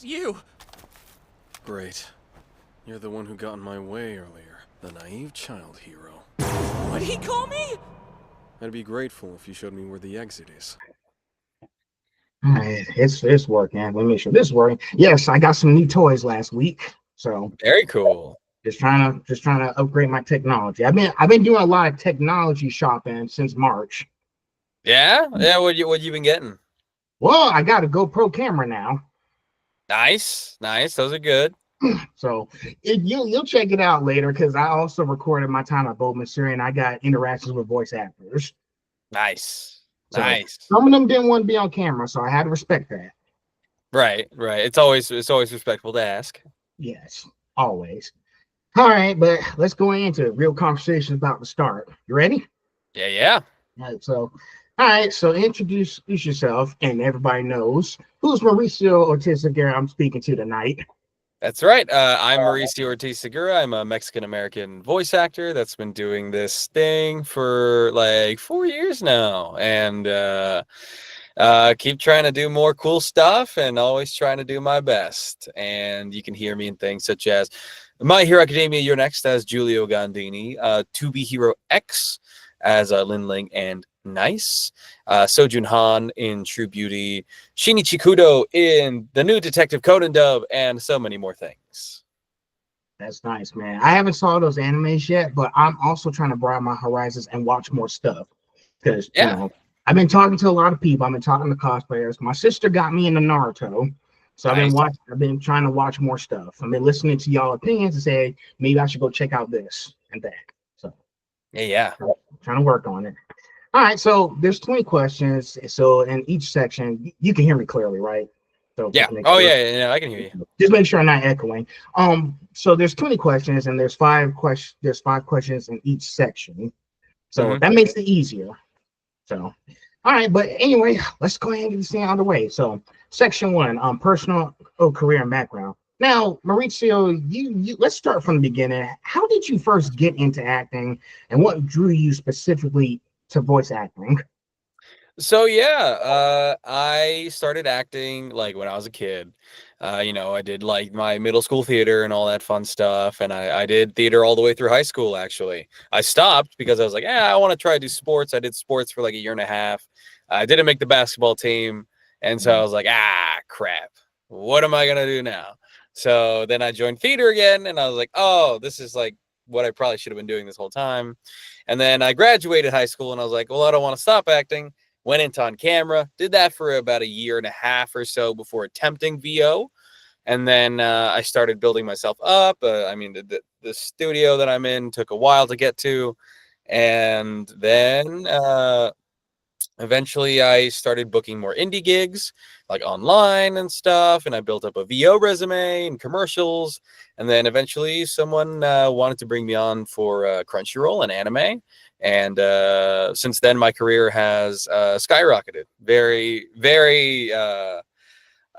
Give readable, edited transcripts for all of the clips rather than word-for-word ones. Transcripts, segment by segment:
you. Great. You're the one who got in my way earlier. The naive child hero. What'd he call me? I'd be grateful if you showed me where the exit is. Alright, it's working. Let me make sure this is working. Yes, I got some new toys last week, so Very cool. just trying to upgrade my technology. I've been doing a lot of technology shopping since March. Yeah? Yeah, what you been getting? Well, I got a GoPro camera now, Nice. Nice. Those are good. so you'll check it out later because I also recorded my time at Bowman Surrey and I got interactions with voice actors. Nice. So Nice. some of them didn't want to be on camera, so I had to respect that. Right, right. It's always respectful to ask. Yes, always. All right, but let's go into real conversation about to start. You ready? Yeah, yeah. All right, so introduce yourself, and everybody knows who's Mauricio Ortiz Segura I'm speaking to tonight. That's right. I'm Mauricio Ortiz Segura. I'm a Mexican-American voice actor that's been doing this thing for like 4 years now. And keep trying to do more cool stuff and always trying to do my best. And you can hear me in things such as My Hero Academia, You're Next as Giulio Gandini, To Be Hero X as Lin Ling and Nice, Sojun Han in True Beauty, Shinichi Kudo in the new Detective Conan dub, and so many more things. That's nice, man. I haven't saw those animes yet, but I'm also trying to broaden my horizons and watch more stuff because Yeah, I've been talking to a lot of people. I've been talking to cosplayers. My sister got me into Naruto, so nice. I've been trying to watch more stuff. I've been listening to y'all opinions and say maybe I should go check out this and that. So Yeah, yeah. trying to work on it. All right, so there's 20 questions. So in each section, you can hear me clearly, right? So Yeah. just make Oh, sure. yeah, I can hear you. Just make sure I'm not echoing. So there's 20 questions, and there's five questions in each section. So that makes it easier. So, all right, but anyway, let's go ahead and get this thing out of the way. So, section one, personal career and background. Now, Mauricio, you let's start from the beginning. How did you first get into acting, and what drew you specifically to voice acting? So yeah, I started acting like when I was a kid. I did like my middle school theater and all that fun stuff, and I did theater all the way through high school. Actually, I stopped because I was like, I want to try to do sports. I did sports for like a year and a half. I didn't make the basketball team, and so I was like, crap. What am I gonna do now? So then I joined theater again, and I was like, oh, this is like what I probably should have been doing this whole time. And then I graduated high school, and I was like, well, I don't want to stop acting. Went into on camera, did that for about a year and a half or so before attempting VO. And then I started building myself up. The studio that I'm in took a while to get to. And then eventually I started booking more indie gigs, like online and stuff. And I built up a VO resume and commercials. And then eventually someone wanted to bring me on for Crunchyroll and anime. And since then, my career has skyrocketed very, very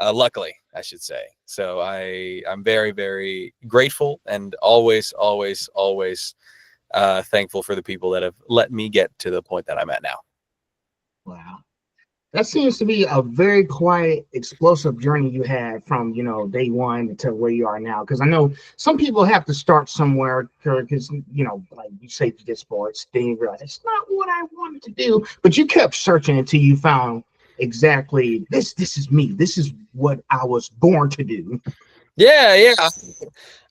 luckily, I should say. So I'm very, very grateful and always, always, always thankful for the people that have let me get to the point that I'm at now. Wow. That seems to be a very quiet, explosive journey you had from, day one to where you are now. Because I know some people have to start somewhere because, like you say, you did sports, then you realize it's not what I wanted to do. But you kept searching until you found exactly this is me. This is what I was born to do. Yeah, yeah.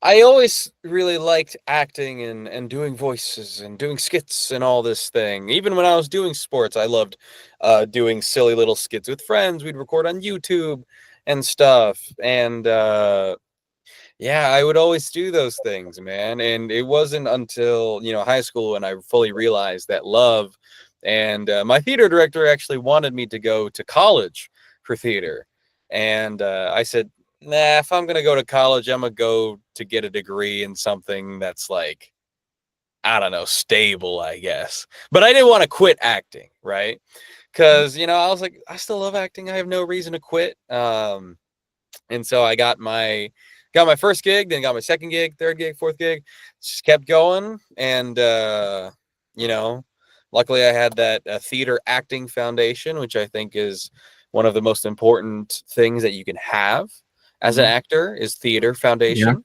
I always really liked acting and doing voices and doing skits and all this thing. Even when I was doing sports, I loved doing silly little skits with friends. We'd record on YouTube and stuff. And yeah, I would always do those things, man. And it wasn't until, high school when I fully realized that love. And my theater director actually wanted me to go to college for theater. And I said, nah, if I'm going to go to college, I'm going to go to get a degree in something that's like, I don't know, stable, I guess. But I didn't want to quit acting, right? Because, I was like, I still love acting. I have no reason to quit. And so I got my first gig, then got my second gig, third gig, fourth gig, just kept going. And, luckily I had that theater acting foundation, which I think is one of the most important things that you can have. as an actor is theater Yeah. foundation.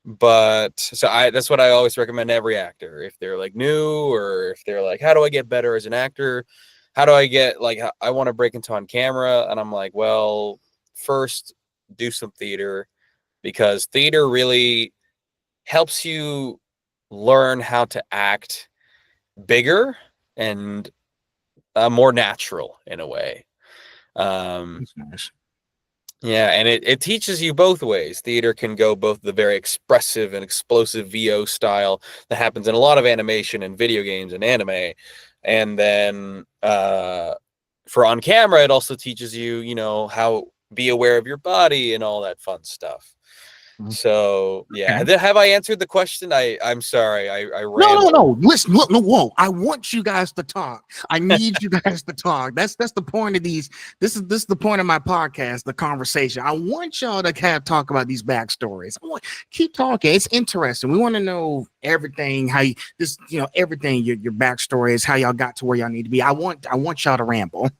But so that's what I always recommend to every actor. If they're like new, or if they're like, how do I get better as an actor? How do I get like, I want to break into on camera? And I'm like, well, first do some theater, because theater really helps you learn how to act bigger and more natural in a way. That's nice. Yeah, and it teaches you both ways. Theater can go both the very expressive and explosive VO style that happens in a lot of animation and video games and anime. And then for on camera, it also teaches you, you know, how be aware of your body and all that fun stuff. Mhm. So yeah, Okay. have I answered the question? I'm sorry, I No, no, rambled. no. Listen, look, no, whoa. I want you guys to talk. I need you guys to talk. That's the point of these. This is the point of my podcast, the conversation. I want y'all to kind of talk about these backstories. Keep talking. It's interesting. We want to know everything, how you this, you know, everything, your backstory is, how y'all got to where y'all need to be. I want y'all to ramble.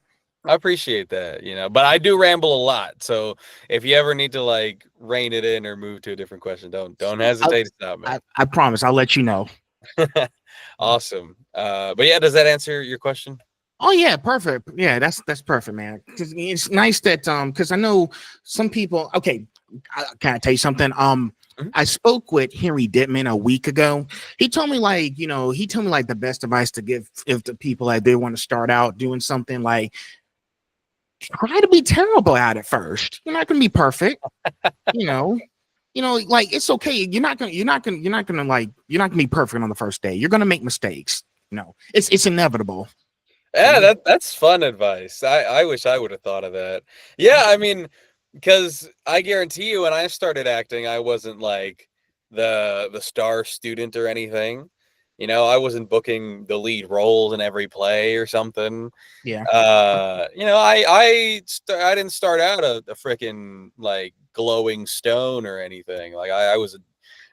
I appreciate that, you know, but I do ramble a lot. So if you ever need to like rein it in or move to a different question, don't hesitate to stop me. I promise I'll let you know. Awesome. But yeah, does that answer your question? Oh yeah, perfect. Yeah, that's perfect, man. Because it's nice that because I know some people. Okay, can I tell you something? Mhm. I spoke with Henry Dittman a week ago. He told me like, you know, he told me like the best advice to give if the people like they want to start out doing something, like try to be terrible at it first. You're not gonna be perfect, you know. You know, like it's okay. You're not gonna be perfect on the first day. You're gonna make mistakes. You know, it's inevitable. Yeah, that's fun advice. I wish I would have thought of that. Yeah, I mean, because I guarantee you, when I started acting, I wasn't like the star student or anything. You know, I wasn't booking the lead roles in every play or something. Yeah. You know, I didn't start out a freaking like glowing stone or anything. Like I was,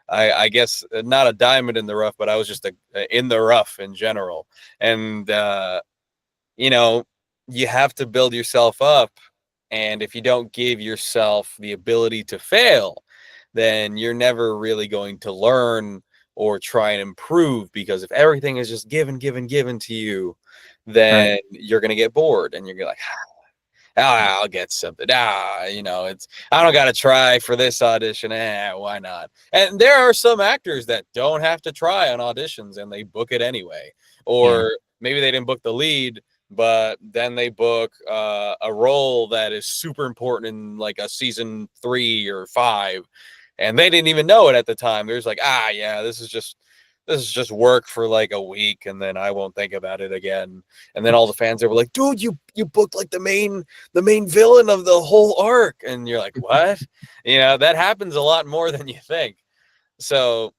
I guess not a diamond in the rough, but I was just in the rough in general. And you know, you have to build yourself up. And if you don't give yourself the ability to fail, then you're never really going to learn or try and improve, because if everything is just given to you, Right. then you're going to get bored and you're gonna like, I'll get something. You know, it's, I don't got to try for this audition. Why not? And there are some actors that don't have to try on auditions and they book it anyway. Yeah. Or maybe they didn't book the lead, but then they book a role that is super important in like a season 3 or 5, and they didn't even know it at the time. There's like, yeah, this is just work for like a week, and then I won't think about it again. And then all the fans were like, dude, you booked like the main villain of the whole arc, and you're like, what? You know, that happens a lot more than you think. So,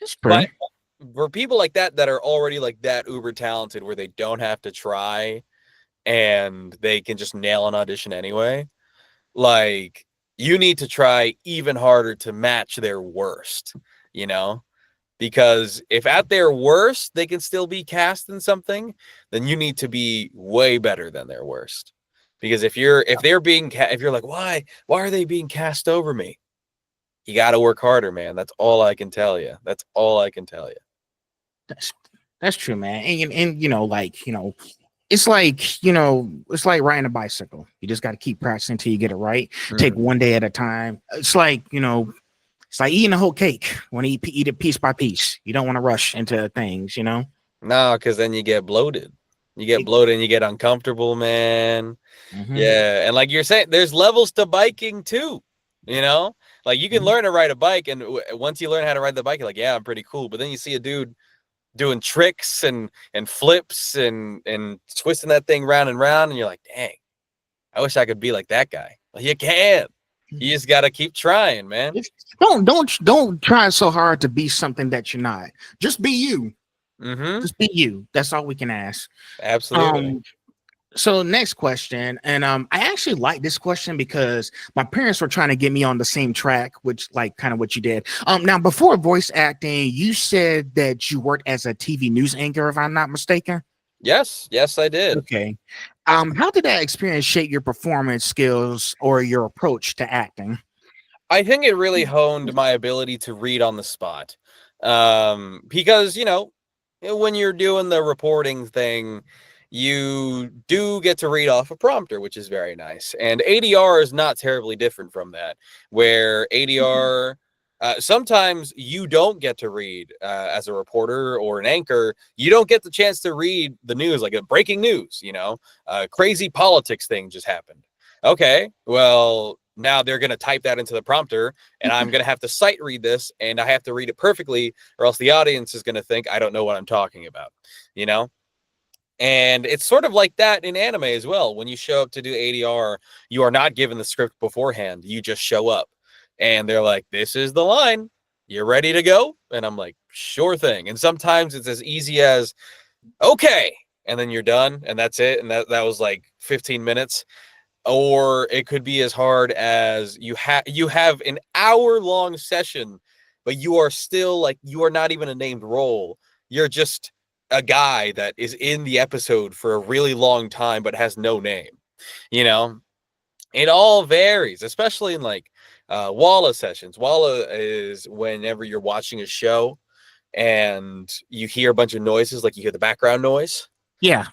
That's but true. for people like that that are already like that uber talented, where they don't have to try and they can just nail an audition anyway, like, you need to try even harder to match their worst, you know? Because if at their worst they can still be cast in something, then you need to be way better than their worst. Because if they're being if you're like, why are they being cast over me? You got to work harder, man. That's all I can tell you. That's all I can tell you. That's that's true, man. And you know, like, you know, it's like, you know, it's like riding a bicycle. You just got to keep practicing until you get it right. Take one day at a time. It's like, you know, it's like eating a whole cake. Want to eat it piece by piece. You don't want to rush into things, you know. No, because then you get bloated. You get bloated and you get uncomfortable, man. Mhm. Yeah, and like you're saying, there's levels to biking too. You know, like you can Mhm. learn to ride a bike, and once you learn how to ride the bike, you're like, yeah, I'm pretty cool. But then you see a dude doing tricks and flips and twisting that thing round and round, and you're like, dang, I wish I could be like that guy. Well, you can. You just gotta keep trying, man. Don't try so hard to be something that you're not. Just be you. Mm-hmm. Just be you. That's all we can ask. Absolutely. Um, so next question, and I actually like this question because my parents were trying to get me on the same track, which like kind of what you did. Now before voice acting, you said that you worked as a TV news anchor, if I'm not mistaken. Yes, I did. Okay. How did that experience shape your performance skills or your approach to acting? I think it really honed my ability to read on the spot. Because, when you're doing the reporting thing, you do get to read off a prompter, which is very nice. And ADR is not terribly different from that, where ADR, sometimes you don't get to read as a reporter or an anchor. You don't get the chance to read the news, like a breaking news, crazy politics thing just happened. Okay, well, now they're going to type that into the prompter, and I'm going to have to sight read this, and I have to read it perfectly, or else the audience is going to think I don't know what I'm talking about, And it's sort of like that in anime as well. When you show up to do ADR, you are not given the script beforehand. You just show up, and they're like, "This is the line. You're ready to go?" And I'm like, "Sure thing." And sometimes it's as easy as, "Okay," and then you're done, and that's it. And that was like 15 minutes. Or it could be as hard as you have an hour-long session, but you are still like, you are not even a named role. You're just a guy that is in the episode for a really long time but has no name. It all varies, especially in like Walla sessions. Walla is whenever you're watching a show and you hear a bunch of noises, like you hear the background noise. Yeah,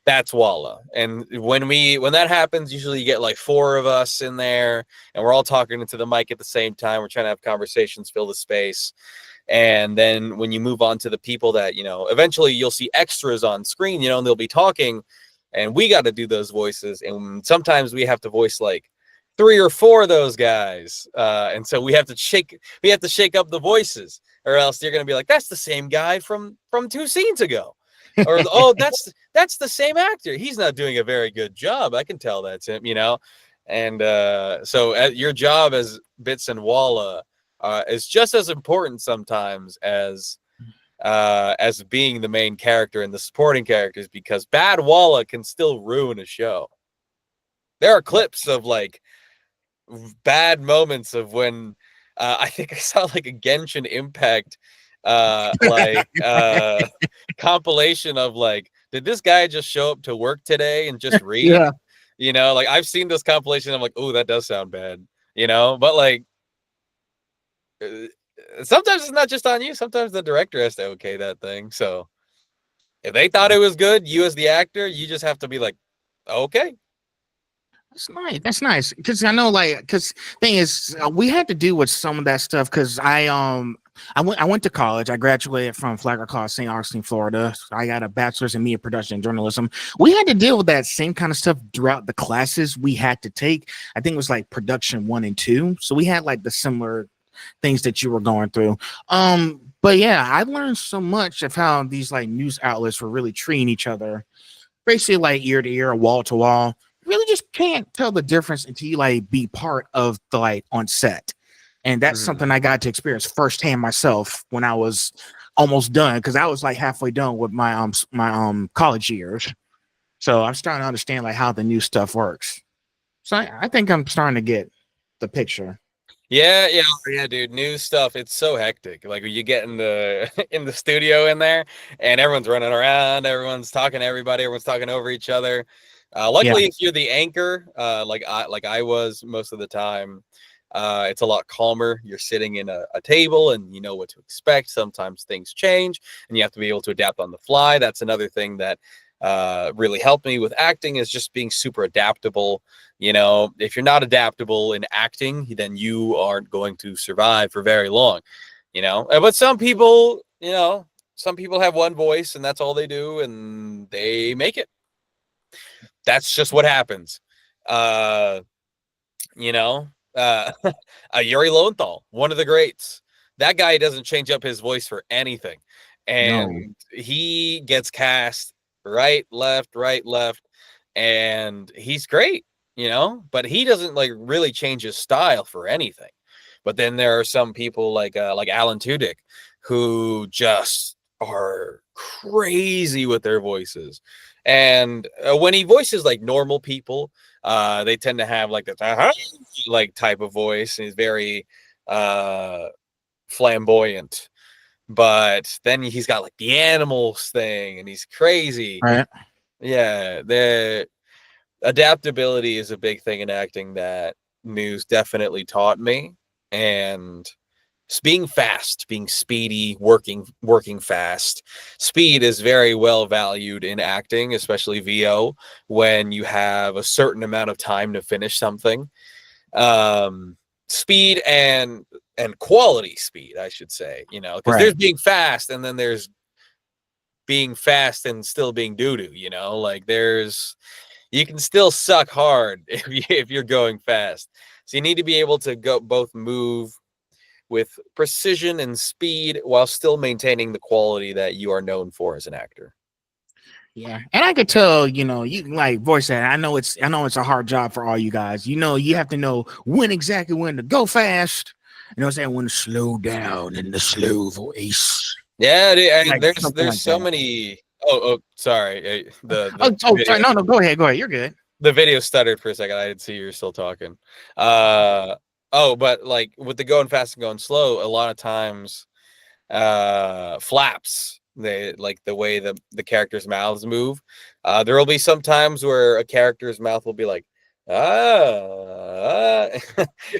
that's Walla. And when that happens, usually you get like 4 of us in there, and we're all talking into the mic at the same time. We're trying to have conversations, fill the space. And then when you move on to the people that, eventually you'll see extras on screen, and they'll be talking, and we got to do those voices. And sometimes we have to voice like 3 or 4 of those guys. And so we have to shake up the voices, or else you're going to be like, that's the same guy from 2 scenes ago. Or, oh, that's the same actor. He's not doing a very good job. I can tell that's him, And so your job as Bits and Walla is just as important sometimes as being the main character and the supporting characters, because bad Walla can still ruin a show. There are clips of like bad moments of when I think I saw like a Genshin Impact compilation of like, did this guy just show up to work today and just read? Like I've seen this compilation. I'm like, oh, that does sound bad, but like sometimes it's not just on you. Sometimes the director has to okay that thing. So if they thought it was good, you as the actor, you just have to be like, okay. That's nice. That's nice. Because I know, because thing is, we had to deal with some of that stuff. Because I went to college. I graduated from Flagler College, St. Augustine, Florida. I got a bachelor's in media production and journalism. We had to deal with that same kind of stuff throughout the classes we had to take. I think it was like production 1 and 2. So we had like the similar things that you were going through. But yeah, I learned so much of how these like news outlets were really treating each other, basically like ear to ear, wall to wall. Really just can't tell the difference until you like be part of the like on set. And that's something I got to experience firsthand myself when I was almost done, because I was like halfway done with my college years. So I'm starting to understand like how the new stuff works. So I think I'm starting to get the picture. Yeah, dude. New stuff. It's so hectic. Like when you get in the in the studio in there, and everyone's running around, everyone's talking to everybody, everyone's talking over each other. Luckily, if you're the anchor, like I was most of the time, it's a lot calmer. You're sitting in a table, and you know what to expect. Sometimes things change, and you have to be able to adapt on the fly. That's another thing that really helped me with acting, is just being super adaptable. If you're not adaptable in acting, then you aren't going to survive for very long. But some people have one voice, and that's all they do, and they make it. That's just what happens. Yuri Lowenthal, one of the greats. That guy doesn't change up his voice for anything. And he gets cast right, left, and he's great, but he doesn't like really change his style for anything. But then there are some people like Alan Tudyk who just are crazy with their voices. And when he voices like normal people, they tend to have like the like type of voice, and he's very flamboyant. But then he's got like the animals thing, and he's crazy. All right. Yeah, the adaptability is a big thing in acting that news definitely taught me. and being fast, being speedy, working fast. Speed is very well valued in acting, especially VO, when you have a certain amount of time to finish something. Speed and quality speed, I should say, because Right. there's being fast and then there's being fast and still being doo-doo, like you can still suck hard if you're going fast. So you need to be able to go both move with precision and speed while still maintaining the quality that you are known for as an actor. Yeah, and I could tell, you can like voice that. I know it's a hard job for all you guys. You have to know exactly when to go fast. You know what I'm saying? When to slow down in the slow voice. Yeah, and Like there's something like so that. many. Oh, sorry. The Sorry. video, No, go ahead. You're good. the video stuttered for a second. I didn't see you were still talking. But like with the going fast and going slow, a lot of times flaps, they like the way the characters' mouths move. There will be some times where a character's mouth will be like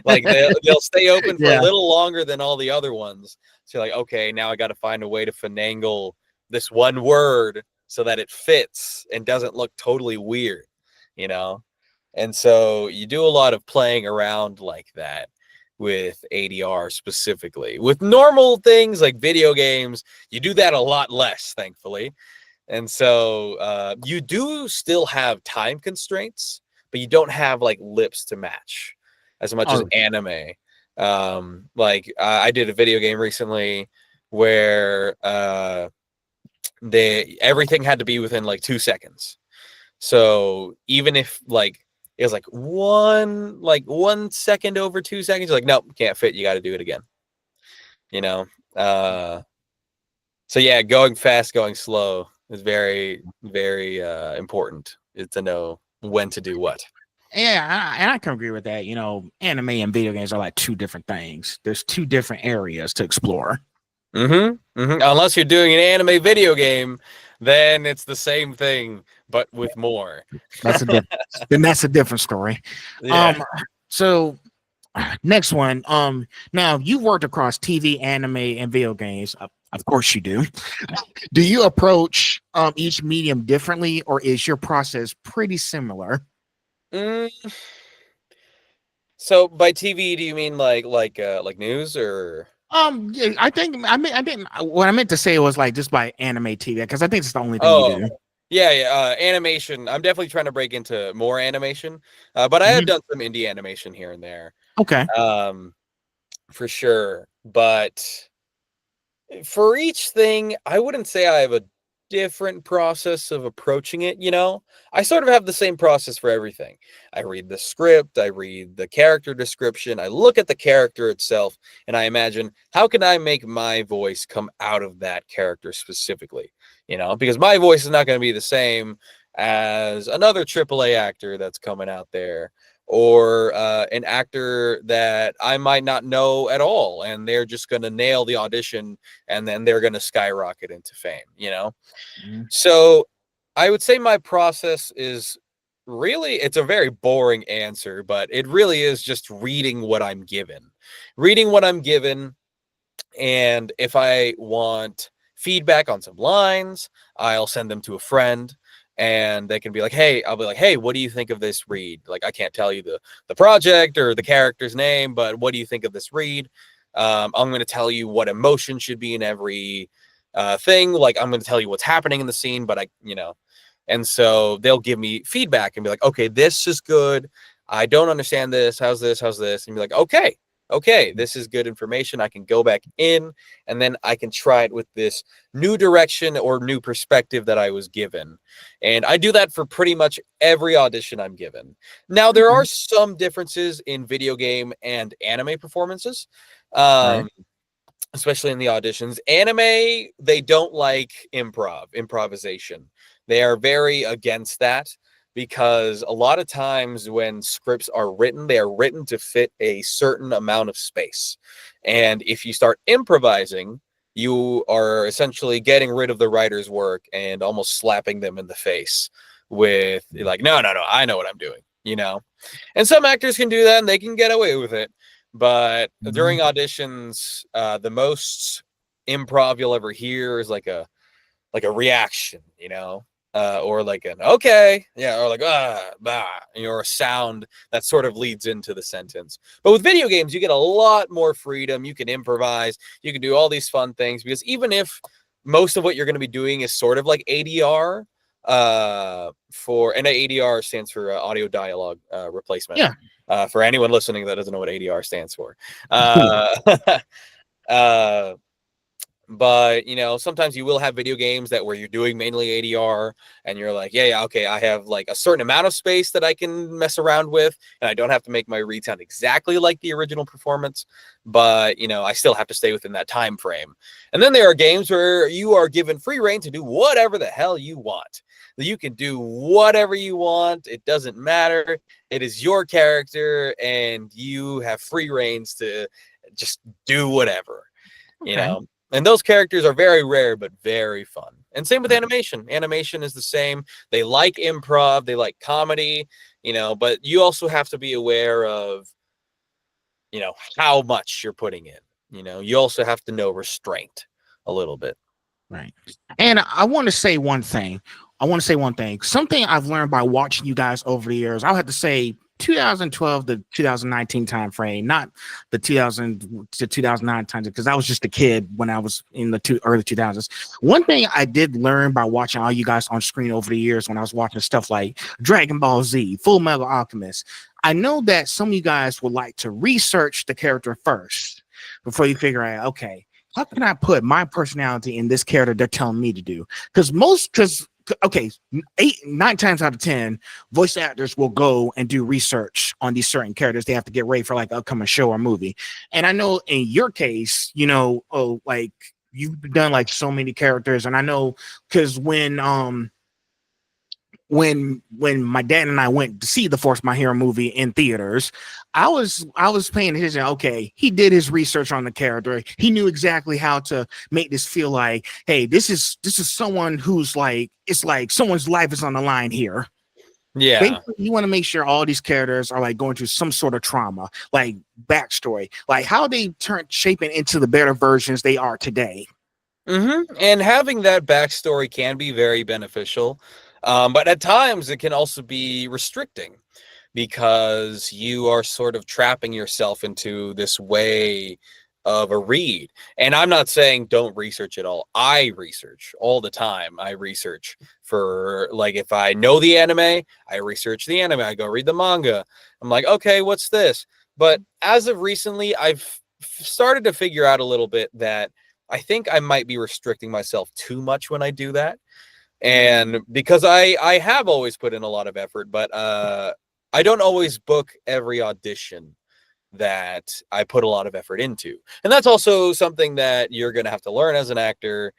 like they'll stay open for a Yeah. little longer than all the other ones. So you're like, okay, now I got to find a way to finagle this one word so that it fits and doesn't look totally weird, you know? And so you do a lot of playing around like that with ADR specifically. With normal things like video games, you do that a lot less, thankfully. And so you do still have time constraints, but you don't have like lips to match as much as Oh, anime. I did a video game recently where everything had to be within like 2 seconds. So even if like it was like 1 second over 2 seconds, you're like, nope, can't fit. You got to do it again. You know. So yeah, going fast, going slow is very, very important. It's to know when to do what. yeah, and I can agree with that. Anime and video games are like two different things. There's two different areas to explore. Unless you're doing an anime video game, then it's the same thing but with more. That's a different. Then that's a different story. Yeah. So next one. Now you've worked across TV, anime, and video games. Of course you do. Do you approach each medium differently, or is your process pretty similar? So by TV, do you mean like news or? Yeah, I didn't. What I meant to say was like just by anime TV, because I think it's the only thing you Oh, do. yeah. Animation. I'm definitely trying to break into more animation, but I have done some indie animation here and there. Okay. For sure. But for each thing, I wouldn't say I have a different process of approaching it. I sort of have the same process for everything. I read the script, I read the character description, I look at the character itself, and I imagine, how can I make my voice come out of that character specifically? Because my voice is not going to be the same as another AAA actor that's coming out there, or an actor that I might not know at all, and they're just going to nail the audition, and then they're going to skyrocket into fame, So I would say my process is really, it's a very boring answer, but it really is just reading what I'm given. And if I want feedback on some lines, I'll send them to a friend. And they can be like, hey, I'll be like, hey, what do you think of this read? Like, I can't tell you the project or the character's name, but what do you think of this read? I'm going to tell you what emotion should be in every thing. Like, I'm going to tell you what's happening in the scene, but and so they'll give me feedback and be like, okay, this is good. I don't understand this. How's this? How's this? And be like, okay, this is good information. I can go back in and then I can try it with this new direction or new perspective that I was given. And I do that for pretty much every audition I'm given. Now, there are some differences in video game and anime performances, especially in the auditions. Anime, they don't like improvisation. They are very against that, because a lot of times when scripts are written, they are written to fit a certain amount of space. And if you start improvising, you are essentially getting rid of the writer's work and almost slapping them in the face with like, no, I know what I'm doing, And some actors can do that and they can get away with it. But during auditions, the most improv you'll ever hear is like a reaction, or like an okay, yeah, or like bah, or a sound that sort of leads into the sentence. But with video games, you get a lot more freedom. You can improvise. You can do all these fun things because even if most of what you're going to be doing is sort of like ADR, and ADR stands for audio dialogue replacement. Yeah. For anyone listening that doesn't know what ADR stands for. But sometimes you will have video games where you're doing mainly ADR and you're like, yeah, okay, I have like a certain amount of space that I can mess around with, and I don't have to make my read sound exactly like the original performance, but I still have to stay within that time frame. And then there are games where you are given free reign to do whatever the hell you want. You can do whatever you want. It doesn't matter. It is your character and you have free reigns to just do whatever, And those characters are very rare, but very fun. And same with animation. Animation is the same. They like improv. They like comedy, but you also have to be aware of, how much you're putting in. You also have to know restraint a little bit. Right. And I want to say one thing. Something I've learned by watching you guys over the years. I'll have to say 2012 to 2019 time frame, not the 2000 to 2009 time, because I was just a kid when I was in the early 2000s. One thing I did learn by watching all you guys on screen over the years when I was watching stuff like Dragon Ball Z, Full Metal Alchemist, I know that some of you guys would like to research the character first before you figure out, okay, how can I put my personality in this character they're telling me to do? Because 9 times out of 10, voice actors will go and do research on these certain characters. They have to get ready for like upcoming show or movie. And I know in your case, like you've done like so many characters, and I know because when my dad and I went to see the Force My Hero movie in theaters, I was paying attention. Okay, he did his research on the character. He knew exactly how to make this feel like, hey, this is someone who's like, it's like someone's life is on the line here. Yeah. Basically, you want to make sure all these characters are like going through some sort of trauma, like backstory, like how they shaping into the better versions they are today. Mm-hmm. And having that backstory can be very beneficial. But at times it can also be restricting because you are sort of trapping yourself into this way of a read. And I'm not saying don't research at all. I research all the time. I research for, like, if I know the anime, I research the anime. I go read the manga. I'm like, okay, what's this? But as of recently, I've started to figure out a little bit that I think I might be restricting myself too much when I do that. And because I have always put in a lot of effort, but I don't always book every audition that I put a lot of effort into. And that's also something that you're going to have to learn as an actor,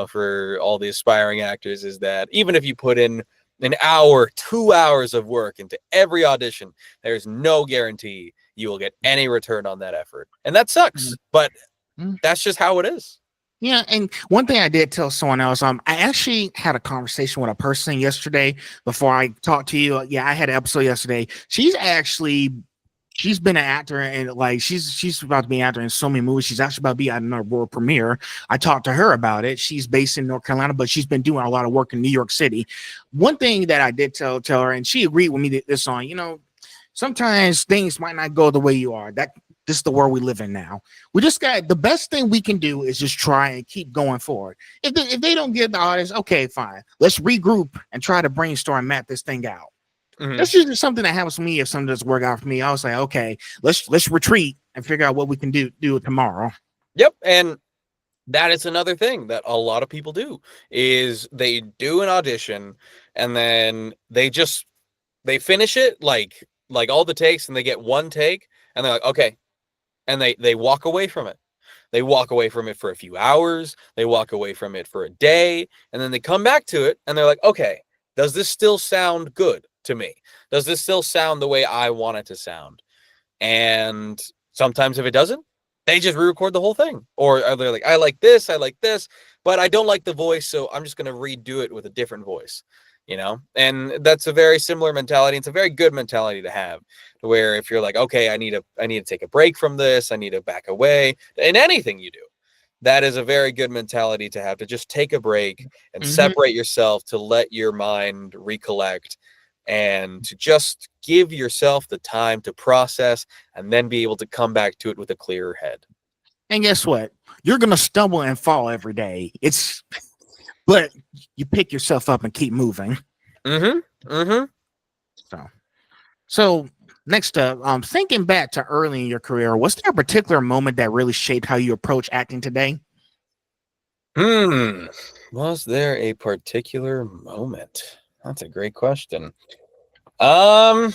for all the aspiring actors, is that even if you put in an hour, 2 hours of work into every audition, there's no guarantee you will get any return on that effort. And that sucks, but that's just how it is. Yeah, and one thing I did tell someone else, I actually had a conversation with a person yesterday before I talked to you. Yeah, I had an episode yesterday. She's been an actor, and like she's about to be an actor in so many movies. She's actually about to be at another world premiere. I talked to her about it. She's based in North Carolina, but she's been doing a lot of work in New York City. One thing that I did tell her, and she agreed with me this on, sometimes things might not go the way you are. This is the world we live in now. We just got, the best thing we can do is just try and keep going forward. If they don't get the audience, okay, fine. Let's regroup and try to brainstorm and map this thing out. Mm-hmm. That's usually something that happens to me. If something doesn't work out for me, I was like, okay, let's retreat and figure out what we can do tomorrow. Yep. And that is another thing that a lot of people do, is they do an audition and then they finish it like all the takes, and they get one take and they're like, okay. And they walk away from it. They walk away from it for a few hours. They walk away from it for a day. And then they come back to it and they're like, okay, does this still sound good to me? Does this still sound the way I want it to sound? And sometimes if it doesn't, they just re-record the whole thing. Or they're like, I like this, but I don't like the voice, so I'm just going to redo it with a different voice. And that's a very similar mentality. It's a very good mentality to have, where if you're like, okay, I need to take a break from this, I need to back away in anything you do. That is a very good mentality to have, to just take a break and separate yourself, to let your mind recollect, and to just give yourself the time to process and then be able to come back to it with a clearer head. And guess what? You're gonna stumble and fall every day. But you pick yourself up and keep moving. So next up, thinking back to early in your career, was there a particular moment that really shaped how you approach acting today? Was there a particular moment? That's a great question. I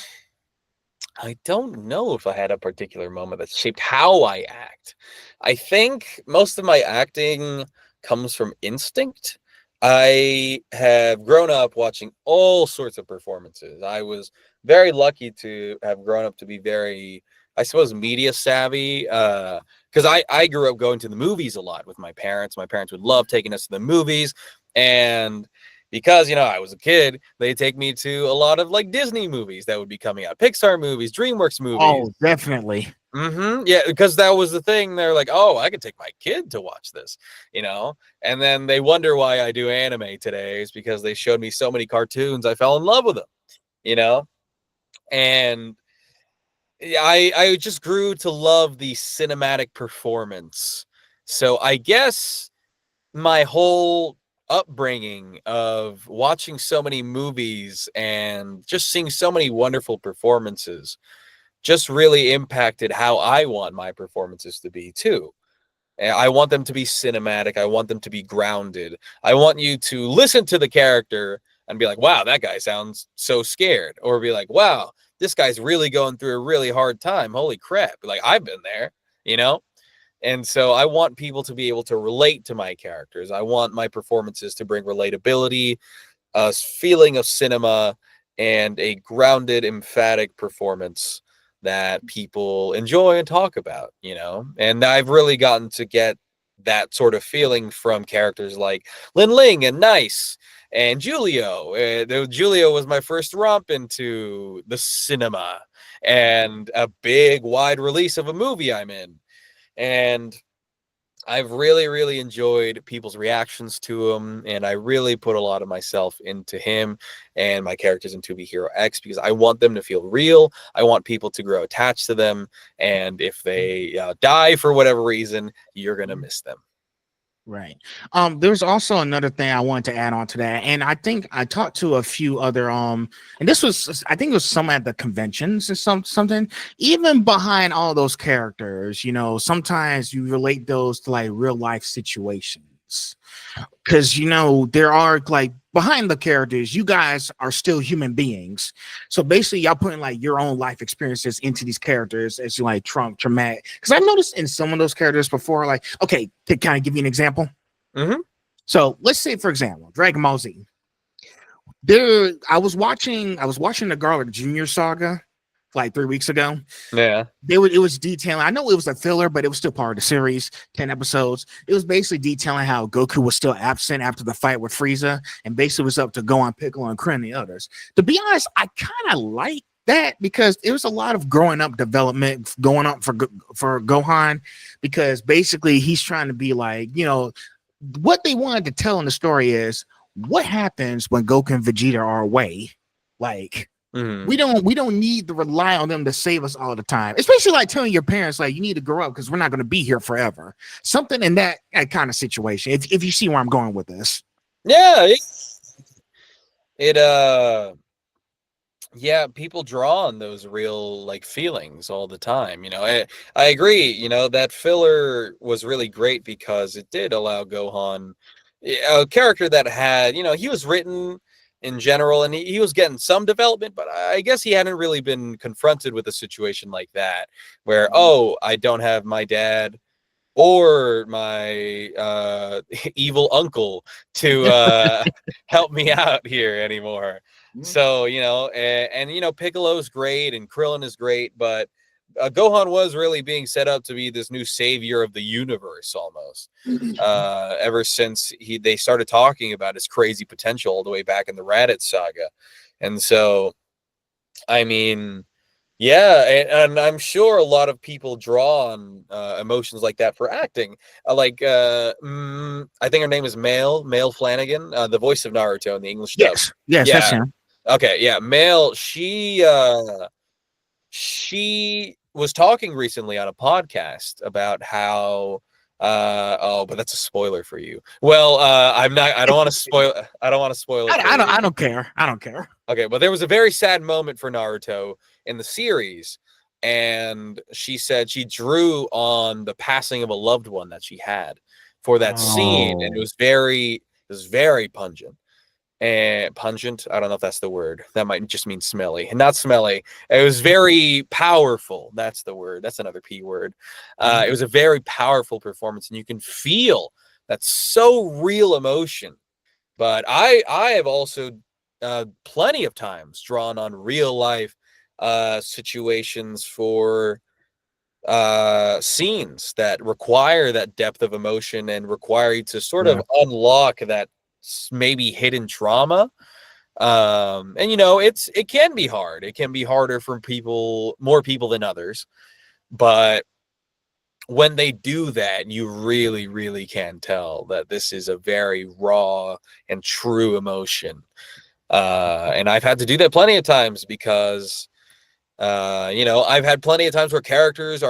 don't know if I had a particular moment that shaped how I act. I think most of my acting comes from instinct. I have grown up watching all sorts of performances. I was very lucky to have grown up to be very, I suppose, media savvy. Because I grew up going to the movies a lot with my parents. My parents would love taking us to the movies. And because, I was a kid, they take me to a lot of like Disney movies that would be coming out, Pixar movies, DreamWorks movies. Oh, definitely. Yeah, because that was the thing. They're like, oh, I could take my kid to watch this, and then they wonder why I do anime today. Is because they showed me so many cartoons, I fell in love with them, and I just grew to love the cinematic performance. So I guess my whole upbringing of watching so many movies and just seeing so many wonderful performances just really impacted how I want my performances to be too. I want them to be cinematic. I want them to be grounded. I want you to listen to the character and be like, wow, that guy sounds so scared. Or be like, wow, this guy's really going through a really hard time. Holy crap. Like, I've been there, And so I want people to be able to relate to my characters. I want my performances to bring relatability, a feeling of cinema, and a grounded, emphatic performance that people enjoy and talk about, And I've really gotten to get that sort of feeling from characters like Lin Ling and Nice and Giulio. Giulio was my first romp into the cinema and a big, wide release of a movie I'm in. And I've really, really enjoyed people's reactions to him, and I really put a lot of myself into him and my characters in To Be Hero X because I want them to feel real. I want people to grow attached to them, and if they die for whatever reason, you're gonna miss them. Right. There's also another thing I wanted to add on to that, and I think I talked to a few other and this was, I think it was some at the conventions or something. Even behind all those characters, sometimes you relate those to like real life situations, because there are like behind the characters, you guys are still human beings. So basically, y'all putting like your own life experiences into these characters as you like traumatic. Because I've noticed in some of those characters before, like, okay, to kind of give you an example. So let's say, for example, Dragon Ball Z. I was watching the Garlic Junior saga like 3 weeks ago. Yeah. It was detailing. I know it was a filler, but it was still part of the series, 10 episodes. It was basically detailing how Goku was still absent after the fight with Frieza, and basically was up to Gohan, Piccolo, and Krillin and the others. To be honest, I kind of like that because it was a lot of growing up development going up for Gohan, because basically he's trying to be like, what they wanted to tell in the story is what happens when Goku and Vegeta are away. Like, we don't need to rely on them to save us all the time, especially like telling your parents like you need to grow up because we're not going to be here forever. Something in that kind of situation. If you see where I'm going with this. Yeah, people draw on those real like feelings all the time. I agree. That filler was really great because it did allow Gohan, a character that had, he was written in general, and he was getting some development, but I guess he hadn't really been confronted with a situation like that, where, oh, I don't have my dad or my evil uncle to help me out here anymore. So, and Piccolo's great and Krillin is great, but Gohan was really being set up to be this new savior of the universe almost. Ever since they started talking about his crazy potential all the way back in the Raditz saga. And so, I mean, yeah, and I'm sure a lot of people draw on emotions like that for acting. I think her name is Male Flanagan, the voice of Naruto in the English dub. Yes, that's Yeah. him. Okay, yeah, Male. She was talking recently on a podcast about how but that's a spoiler for you. Well, I don't want to spoil it for I you. don't care. I don't care. Okay, well, there was a very sad moment for Naruto in the series, and she said she drew on the passing of a loved one that she had for that scene, and it was very pungent. And pungent, I don't know if that's the word. That might just mean smelly. Not smelly. It was very powerful. That's the word. That's another P word. It was a very powerful performance, and you can feel that so real emotion. But I have also plenty of times drawn on real life situations for scenes that require that depth of emotion and require you to sort of unlock that maybe hidden trauma. And it can be hard. It can be harder for more people than others. But when they do that, you really, really can tell that this is a very raw and true emotion. And I've had to do that plenty of times because, I've had plenty of times where characters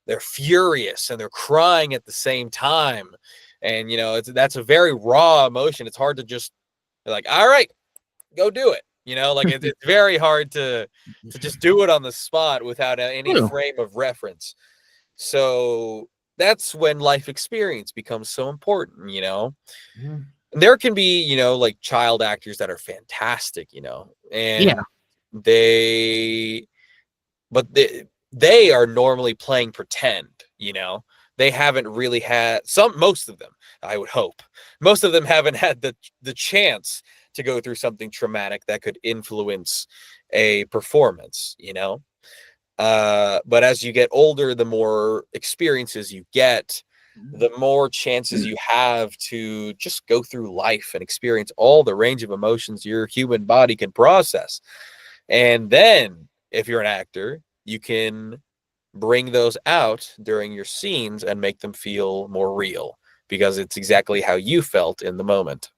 they're furious and they're crying at the same time. And, that's a very raw emotion. It's hard to just be like, all right, go do it. It's very hard to just do it on the spot without any frame of reference. So that's when life experience becomes so important, And there can be, like child actors that are fantastic, and they are normally playing pretend, They haven't really had most of them, I would hope. Most of them haven't had the chance to go through something traumatic that could influence a performance, But as you get older, the more experiences you get, the more chances you have to just go through life and experience all the range of emotions your human body can process. And then if you're an actor, you can bring those out during your scenes and make them feel more real because it's exactly how you felt in the moment.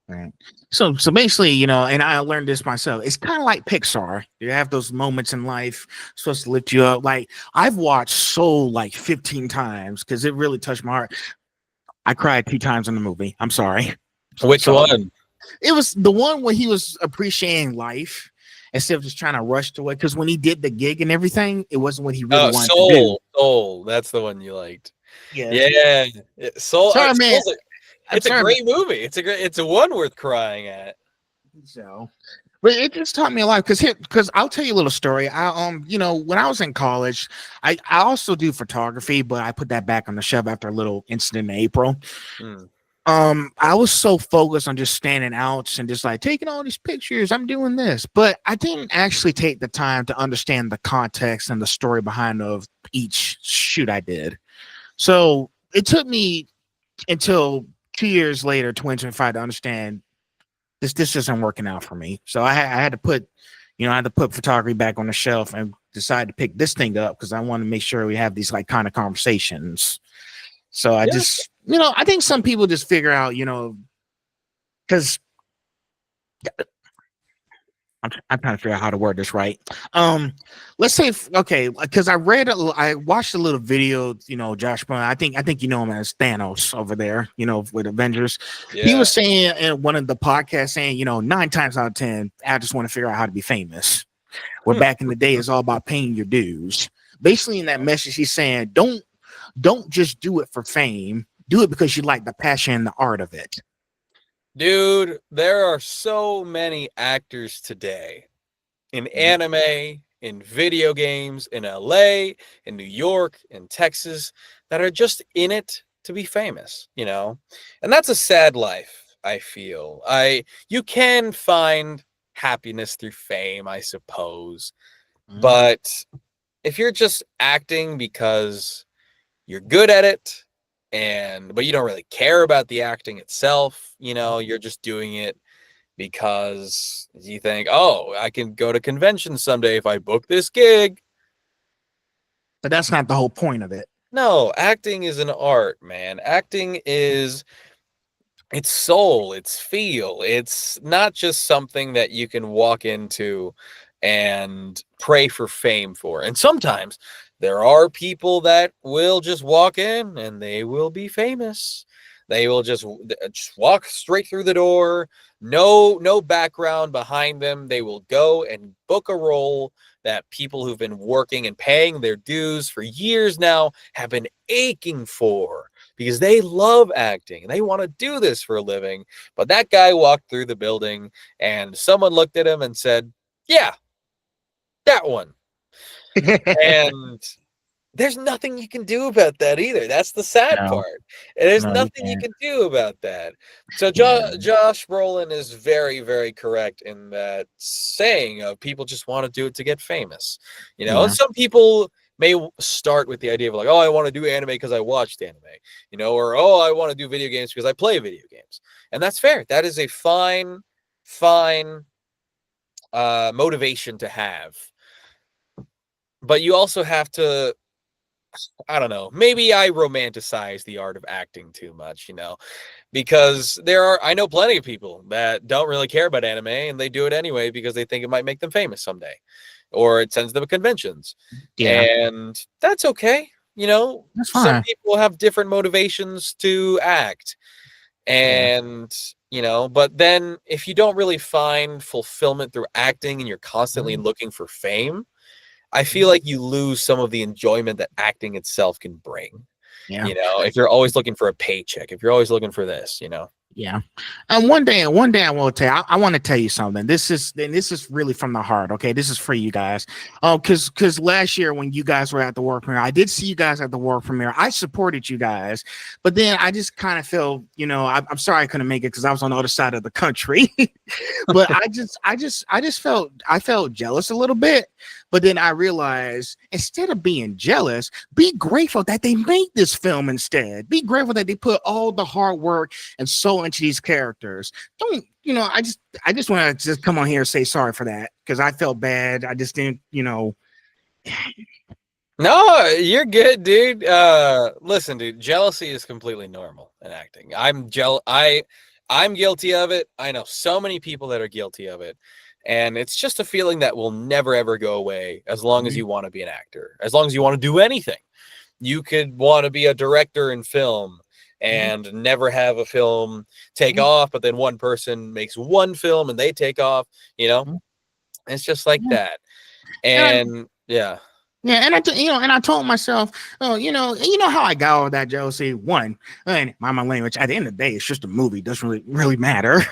Right. So basically, and I learned this myself. It's kind of like Pixar. You have those moments in life supposed to lift you up. Like I've watched Soul like 15 times because it really touched my heart. I cried 2 times in the movie. I'm sorry. Which one? It was the one where he was appreciating life instead of just trying to rush to it. Because when he did the gig and everything, it wasn't what he really wanted to do. Soul. That's the one you liked. Yeah. Soul. Sorry, man. It's a great movie. It's a one worth crying at. So, but it just taught me a lot because I'll tell you a little story. When I was in college, I also do photography, but I put that back on the shelf after a little incident in April. I was so focused on just standing out and just like taking all these pictures. I'm doing this, but I didn't actually take the time to understand the context and the story behind of each shoot I did. So it took me until 2 years later, 2025, to understand this isn't working out for me. So I had to put photography back on the shelf and decide to pick this thing up because I want to make sure we have these like kind of conversations. So I just, I think some people just figure out, because I'm trying to figure out how to word this right. Let's say, because I watched a little video, Josh Brown. I think you know him as Thanos over there, with Avengers. Yeah. He was saying in one of the podcasts, saying, 9 times out of 10, I just want to figure out how to be famous. Where back in the day, it's all about paying your dues. Basically, in that message, he's saying, don't just do it for fame. Do it because you like the passion and the art of it. Dude, there are so many actors today in anime, in video games, in LA, in New York, in Texas, that are just in it to be famous, And that's a sad life, I feel. You can find happiness through fame, I suppose, but if you're just acting because you're good at it, but you don't really care about the acting itself, you're just doing it because you think, oh, I can go to conventions someday if I book this gig. But that's not the whole point of it. No, acting is an art, man. Acting is it's soul, it's feel. It's not just something that you can walk into and pray for fame for. And sometimes there are people that will just walk in and they will be famous. They will just walk straight through the door. No background behind them. They will go and book a role that people who've been working and paying their dues for years now have been aching for, because they love acting and they want to do this for a living. But that guy walked through the building and someone looked at him and said, yeah, that one. And there's nothing you can do about that either. That's the sad part. And there's nothing you can do about that. So Josh Brolin is very, very correct in that saying of people just want to do it to get famous. And some people may start with the idea of like, oh, I want to do anime because I watched anime, or oh, I want to do video games because I play video games. And that's fair. That is a fine motivation to have. But you also have to, I don't know, maybe I romanticize the art of acting too much, because I know plenty of people that don't really care about anime and they do it anyway because they think it might make them famous someday, or it sends them to conventions. Yeah. And that's okay. That's fine. Some people have different motivations to act. And, but then if you don't really find fulfillment through acting and you're constantly looking for fame, I feel like you lose some of the enjoyment that acting itself can bring. Yeah. If you're always looking for a paycheck, if you're always looking for this, Yeah. And one day I will tell you, I want to tell you something. This is really from the heart. Okay. This is for you guys. Because last year when you guys were at the work premiere, I did see you guys at the work premiere. I supported you guys, but then I just kind of felt, I'm sorry I couldn't make it because I was on the other side of the country. But I felt jealous a little bit. But then I realized instead of being jealous, be grateful that they made this film instead. Be grateful that they put all the hard work and soul into these characters. Don't, I just want to just come on here and say sorry for that because I felt bad. I just didn't, No, you're good, dude. Listen, dude, jealousy is completely normal in acting. I'm guilty of it. I know so many people that are guilty of it. And it's just a feeling that will never, ever go away as long as you want to be an actor, as long as you want to do anything. You could want to be a director in film and never have a film take off, but then one person makes one film and they take off, It's just like that. And yeah. Yeah, and I told myself, oh, you know how I got over that jealousy. One, and my language. At the end of the day, it's just a movie. Doesn't really matter.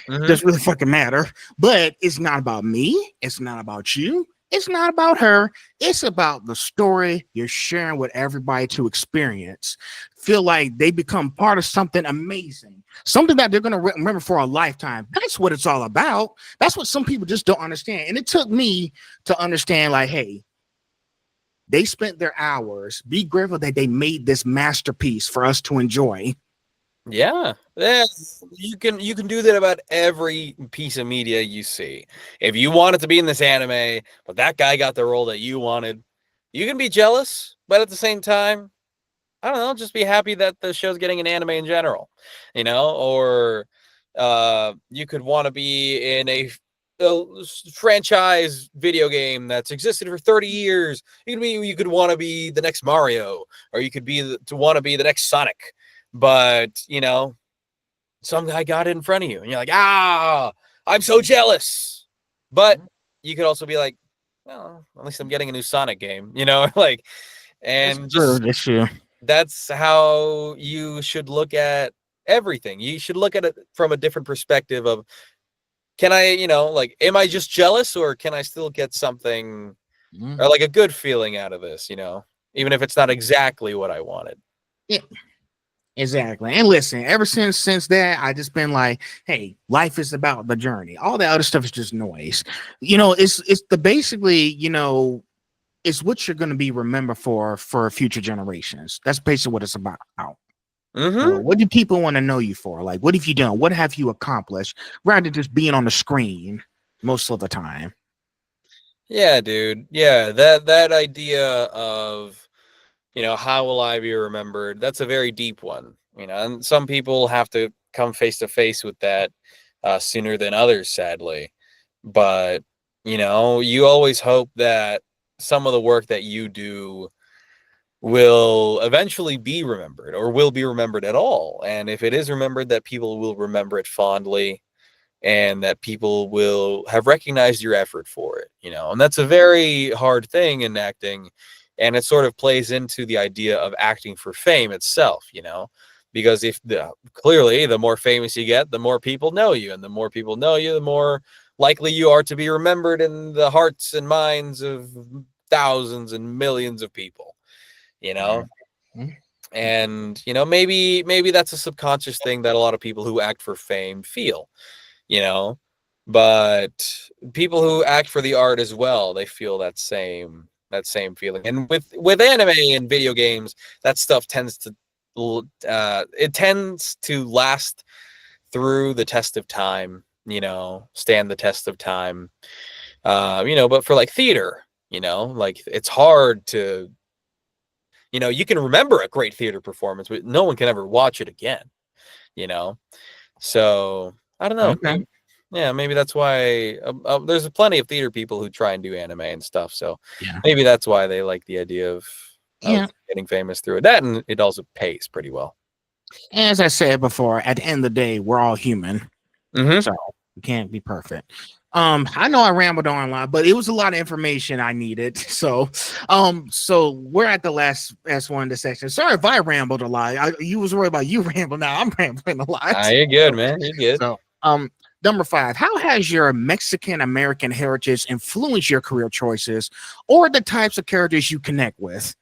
Doesn't really fucking matter. But it's not about me. It's not about you. It's not about her. It's about the story you're sharing with everybody to experience. Feel like they become part of something amazing, something that they're gonna remember for a lifetime. That's what it's all about. That's what some people just don't understand. And it took me to understand, like, hey. They spent their hours. Be grateful that they made this masterpiece for us to enjoy. Yeah, you can do that about every piece of media you see. If you wanted to be in this anime, but that guy got the role that you wanted, you can be jealous, but at the same time, I don't know, just be happy that the show's getting an anime in general, or you could want to be in a franchise video game that's existed for 30 years. You could want to be the next Mario, or you could want to be the next Sonic, but some guy got it in front of you and you're like, I'm so jealous. But you could also be like, well, at least I'm getting a new Sonic game, like, and that's how you should look at everything. You should look at it from a different perspective of, can I, am I just jealous, or can I still get something or like a good feeling out of this, even if it's not exactly what I wanted? Yeah, exactly. And listen, ever since that, I just been like, hey, life is about the journey. All the other stuff is just noise. It's the basically, is what you're going to be remembered for future generations. That's basically what it's about. So what do people want to know you for? Like, what have you done? What have you accomplished? Rather than just being on the screen most of the time. Yeah, dude. Yeah, that idea of, how will I be remembered? That's a very deep one, and some people have to come face to face with that sooner than others, sadly. But, you always hope that some of the work that you do will eventually be remembered or will be remembered at all. And if it is remembered, that people will remember it fondly and that people will have recognized your effort for it, and that's a very hard thing in acting. And it sort of plays into the idea of acting for fame itself, because clearly the more famous you get, the more people know you, and the more people know you, the more likely you are to be remembered in the hearts and minds of thousands and millions of people, and maybe that's a subconscious thing that a lot of people who act for fame feel, but people who act for the art as well, they feel that same feeling. And with anime and video games, that stuff tends to last through the test of time, stand the test of time. But for like theater, like it's hard to, you can remember a great theater performance, but no one can ever watch it again, so I don't know. Okay. Maybe that's why there's plenty of theater people who try and do anime and stuff. So Yeah. maybe that's why they like the idea of Yeah. getting famous through it. That, and it also pays pretty well. As I said before, at the end of the day, we're all human. So we can't be perfect. I know I rambled on a lot, but it was a lot of information I needed. So we're at the last one of the section. Sorry if I rambled a lot. You was worried about you rambling. Now I'm rambling a lot. You're good, man. You're good. So number 5, how has your Mexican American heritage influenced your career choices or the types of characters you connect with?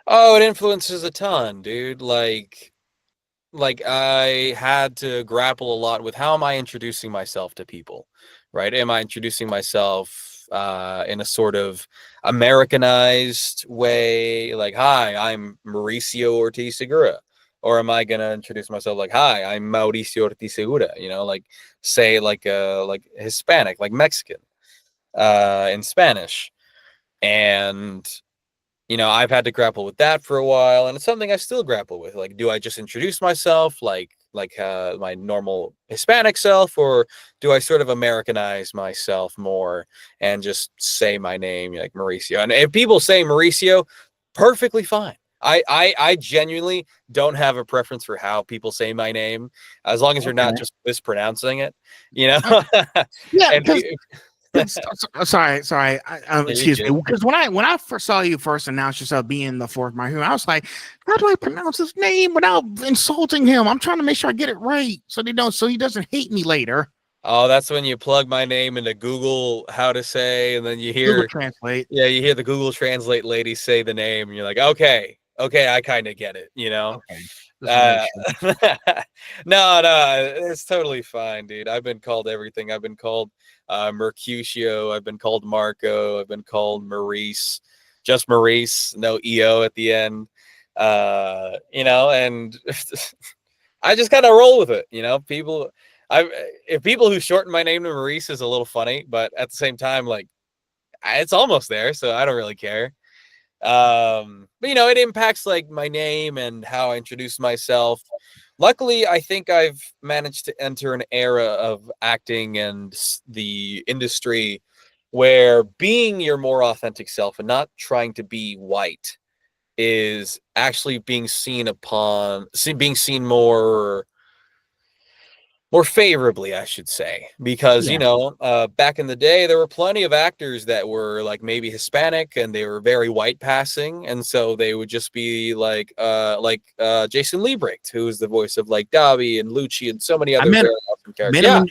Oh, it influences a ton, dude. Like I had to grapple a lot with how am I introducing myself to people, right? Am I introducing myself in a sort of Americanized way? Like, hi, I'm Mauricio Ortiz Segura. Or am I going to introduce myself like, hi, I'm Mauricio Ortiz Segura, like say like Hispanic, like Mexican in Spanish. And I've had to grapple with that for a while, and it's something I still grapple with. Like, do I just introduce myself like my normal Hispanic self, or do I sort of Americanize myself more and just say my name like Mauricio? And if people say Mauricio, perfectly fine. I genuinely don't have a preference for how people say my name, as long as you're not just mispronouncing it, Yeah. And sorry. Excuse me. Because when I first saw you first announce yourself being the fourth my hero, I was like, how do I pronounce his name without insulting him? I'm trying to make sure I get it right so he doesn't hate me later. Oh, that's when you plug my name into Google how to say, and then you hear Google Translate. Yeah, you hear the Google Translate lady say the name, and you're like, okay, I kind of get it, Okay. No, it's totally fine, dude. I've been called everything. I've been called Mercutio. I've been called Marco. I've been called Maurice, just Maurice, no EO at the end. And I just kind of roll with it. If people who shorten my name to Maurice is a little funny, but at the same time, like, it's almost there, so I don't really care. But it impacts like my name and how I introduce myself. Luckily, I think I've managed to enter an era of acting and the industry where being your more authentic self and not trying to be white is actually being seen more favorably, I should say, because, back in the day, there were plenty of actors that were like maybe Hispanic and they were very white passing. And so they would just be like Jason Liebrecht, who is the voice of like Dobby and Lucci and so many other very awesome characters. Met him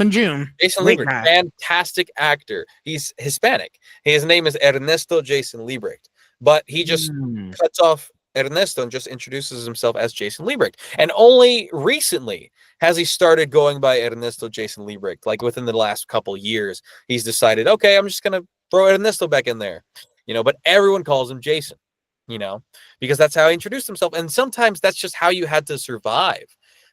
in June. Jason Liebrecht, fantastic actor. He's Hispanic. His name is Ernesto Jason Liebrecht, but he just cuts off Ernesto and just introduces himself as Jason Liebrecht. And only recently has he started going by Ernesto Jason Liebrecht. Like within the last couple years, he's decided, okay, I'm just going to throw Ernesto back in there. but everyone calls him Jason, because that's how he introduced himself. And sometimes that's just how you had to survive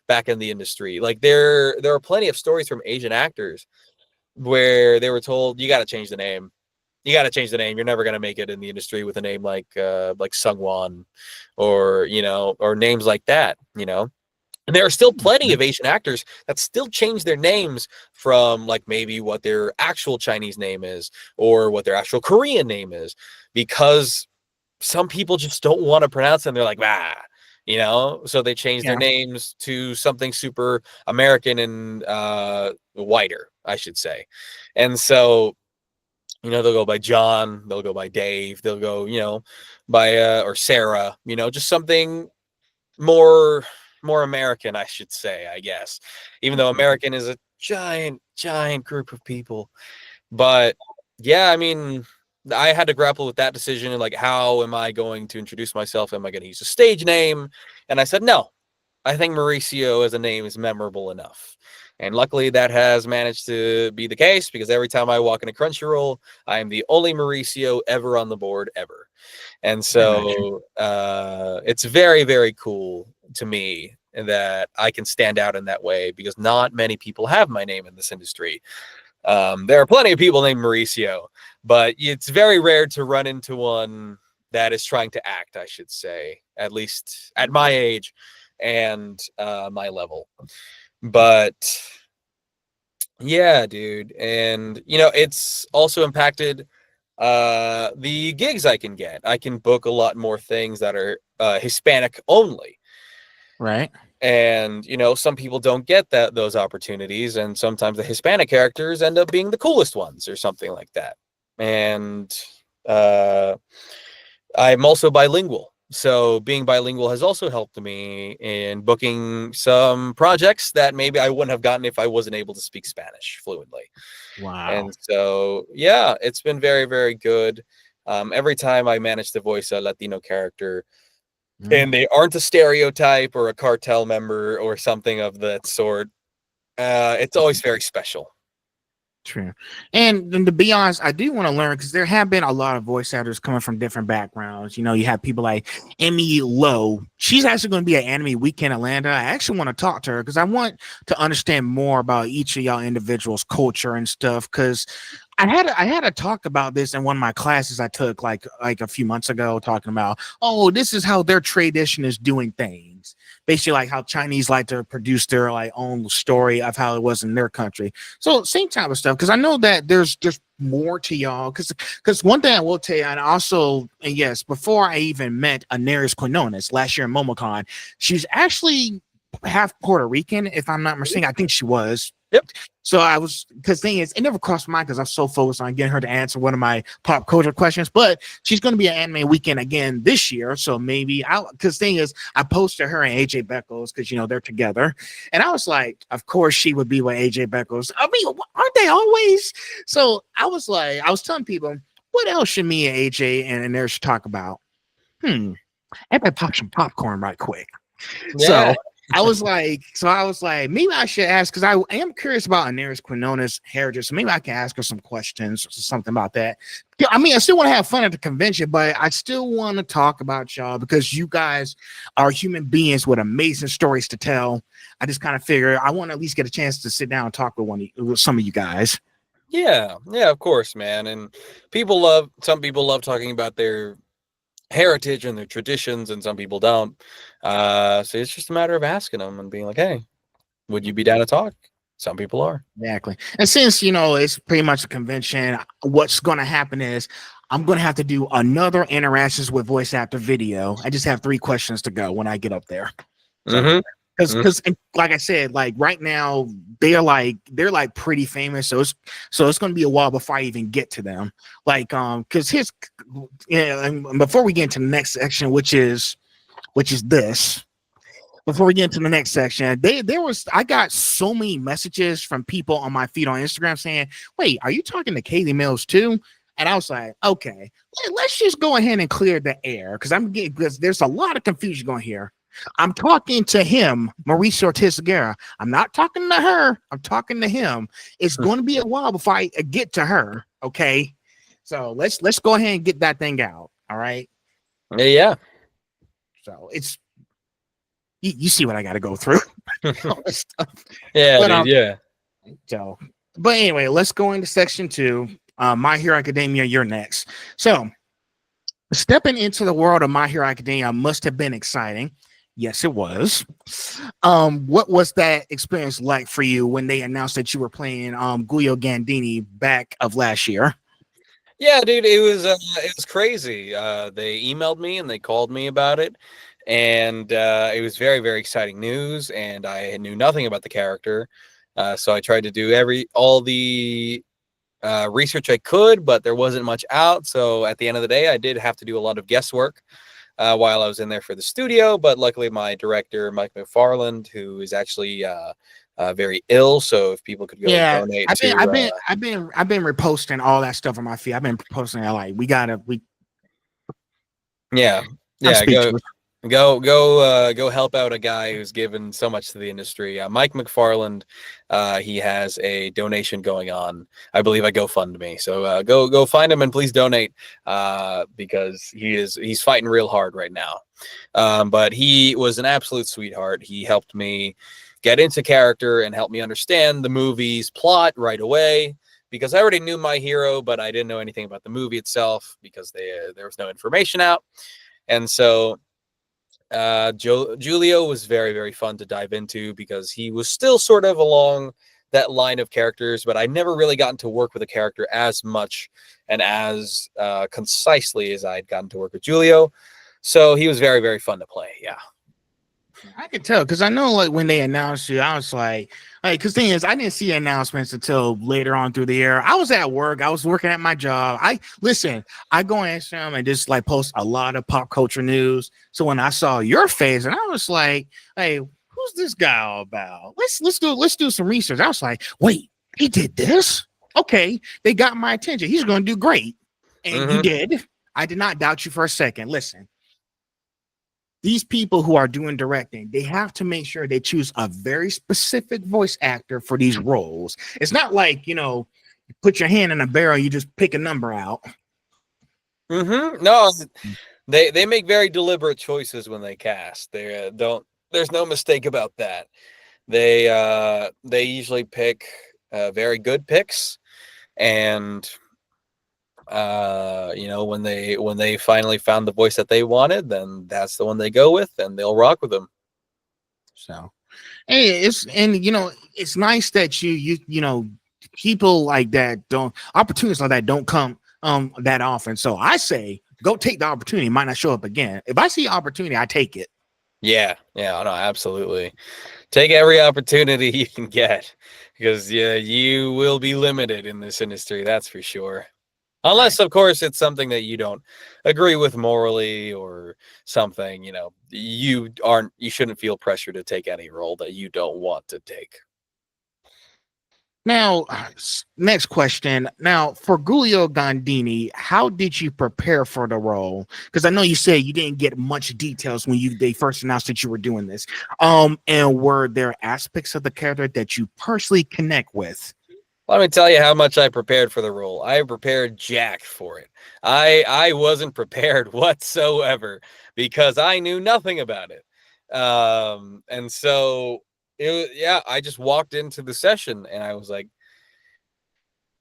back in the industry. Like there are plenty of stories from Asian actors where they were told, you got to change the name. You got to change the name. You're never going to make it in the industry with a name like Sungwon or, or names like that, And there are still plenty of Asian actors that still change their names from like maybe what their actual Chinese name is or what their actual Korean name is, because some people just don't want to pronounce them. They're like, so they change their names to something super American and whiter, I should say. And so, they'll go by John, they'll go by Dave, they'll go, by or Sarah, just something more American, I should say, I guess, even though American is a giant group of people. But yeah, I mean, I had to grapple with that decision and like, how am I going to introduce myself? Am I going to use a stage name? And I said, no, I think Mauricio as a name is memorable enough. And luckily that has managed to be the case, because every time I walk in a Crunchyroll, I am the only Mauricio ever on the board ever. And so it's very, very cool to me that I can stand out in that way, because not many people have my name in this industry. There are plenty of people named Mauricio, but it's very rare to run into one that is trying to act, I should say, at least at my age and my level. But yeah, dude. And, it's also impacted the gigs I can get. I can book a lot more things that are Hispanic only. Right. And, some people don't get those opportunities. And sometimes the Hispanic characters end up being the coolest ones or something like that. And I'm also bilingual. So being bilingual has also helped me in booking some projects that maybe I wouldn't have gotten if I wasn't able to speak Spanish fluently. Wow. And so, yeah, it's been very, very good. Every time I manage to voice a Latino character, and they aren't a stereotype or a cartel member or something of that sort, it's always very special. True. And to be honest, I do want to learn, because there have been a lot of voice actors coming from different backgrounds. You have people like Emmy Lowe. She's actually going to be at Anime Week in Atlanta. I actually want to talk to her because I want to understand more about each of y'all individuals' culture and stuff. Because I had a talk about this in one of my classes I took like a few months ago, talking about, this is how their tradition is doing things. Basically, like how Chinese like to produce their like own story of how it was in their country. So same type of stuff, because I know that there's just more to y'all. Because one thing I will tell you, and also, and yes, before I even met Aneris Quinones last year in MomoCon, she's actually half Puerto Rican, if I'm not mistaken. I think she was. Yep. So I was, because thing is, it never crossed my mind because I'm so focused on getting her to answer one of my pop culture questions. But she's going to be at Anime Weekend again this year, so maybe because thing is, I posted her and AJ Beckles because they're together, and I was like, of course she would be with AJ Beckles. I mean, aren't they always? So I was like, I was telling people, what else should me and AJ and there should talk about? Everybody pop some popcorn right quick. Yeah. So I was like, maybe I should ask, because I am curious about Aneris Quinones' heritage. So maybe I can ask her some questions or something about that. I mean, I still want to have fun at the convention, but I still want to talk about y'all because you guys are human beings with amazing stories to tell. I just kind of figure I want to at least get a chance to sit down and talk with some of you guys. Yeah, of course, man. And some people love talking about their heritage and their traditions, and some people don't. So it's just a matter of asking them and being like, hey, would you be down to talk? Some people are. Exactly. And since it's pretty much a convention, what's going to happen is I'm going to have to do another interactions with voice actor video. I just have 3 questions to go when I get up there. Because like I said, like right now they're like pretty famous, so it's going to be a while before I even get to them. Like because before we get into the next section, which is this. Before we get into the next section, I got so many messages from people on my feed on Instagram saying, "Wait, are you talking to Kayli Mills too?" And I was like, "Okay, let's just go ahead and clear the air because there's a lot of confusion going here. I'm talking to him, Mauricio Ortiz Segura. I'm not talking to her. I'm talking to him. It's going to be a while before I get to her. Okay. So let's go ahead and get that thing out. All right. Yeah. So it's you see what I got to go through. All this stuff. Yeah, But dude. Yeah. So, but anyway, let's go into section 2. My Hero Academia, you're next. So, stepping into the world of My Hero Academia must have been exciting. Yes, it was. What was that experience like for you when they announced that you were playing Giulio Gandini back of last year? Yeah, dude, it was crazy. They emailed me and they called me about it, and it was very, very exciting news. And I knew nothing about the character, so I tried to do all the research I could, but there wasn't much out. So at the end of the day, I did have to do a lot of guesswork while I was in there for the studio. But luckily, my director, Mike McFarland, who is actually very ill, so if people could go donate I've to, been reposting all that stuff on my feed. I've been posting it like yeah, I'm go speechless. go help out a guy who's given so much to the industry. Mike McFarland, he has a donation going on, I believe, at GoFundMe. So go find him and please donate because he's fighting real hard right now. But he was an absolute sweetheart. He helped me get into character and help me understand the movie's plot right away, because I already knew my hero, but I didn't know anything about the movie itself because there was no information out. And so Giulio was very, very fun to dive into because he was still sort of along that line of characters, but I never really gotten to work with a character as much and as concisely as I'd gotten to work with Giulio. So he was very, very fun to play. Yeah. I could tell because I know, like, when they announced you, I was like, because thing is, I didn't see announcements until later on through the year. I was at work, I was working at my job. I go on Instagram and just like post a lot of pop culture news. So when I saw your face, and I was like, hey, who's this guy all about? Let's do some research. I was like, wait, he did this? Okay, they got my attention. He's going to do great, and you did. I did not doubt you for a second. Listen. These people who are doing directing, they have to make sure they choose a very specific voice actor for these roles. It's not like, you put your hand in a barrel, you just pick a number out. No, they make very deliberate choices when they cast. There's no mistake about that. They usually pick very good picks, and when they finally found the voice that they wanted, then that's the one they go with, and they'll rock with them. So, hey, it's nice that you people like that opportunities like that don't come that often. So I say go take the opportunity. It might not show up again. If I see opportunity, I take it. Yeah, no, absolutely. Take every opportunity you can get, because you will be limited in this industry, that's for sure. Unless, of course, it's something that you don't agree with morally or something, you shouldn't feel pressure to take any role that you don't want to take. Now, next question. Now, for Giulio Gandini, how did you prepare for the role? Because I know you said you didn't get much details when they first announced that you were doing this. And were there aspects of the character that you personally connect with? Let me tell you how much I prepared for the role. I prepared jack for it. I wasn't prepared whatsoever because I knew nothing about it. And so I just walked into the session and I was like,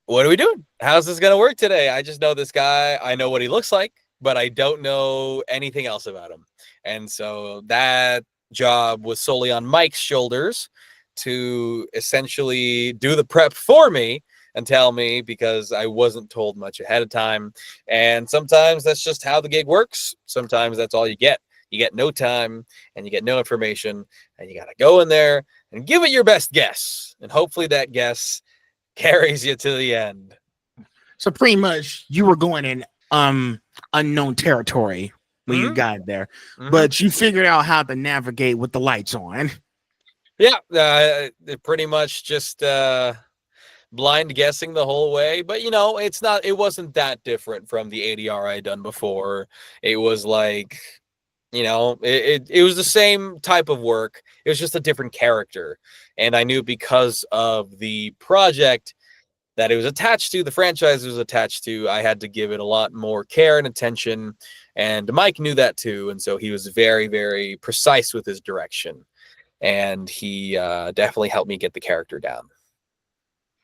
what are we doing? How's this going to work today? I just know this guy. I know what he looks like, but I don't know anything else about him. And so that job was solely on Mike's shoulders to essentially do the prep for me and tell me, because I wasn't told much ahead of time. And sometimes that's just how the gig works. Sometimes that's all you get. You get no time and you get no information, and you got to go in there and give it your best guess. And hopefully that guess carries you to the end. So pretty much you were going in unknown territory when you got there, but you figured out how to navigate with the lights on. Yeah, pretty much just blind guessing the whole way. But it wasn't that different from the ADR I had done before. It was like, it was the same type of work. It was just a different character. And I knew because of the project, that it was attached to, the franchise was attached to, I had to give it a lot more care and attention. And Mike knew that too. And so he was very, very precise with his direction. And he definitely helped me get the character down.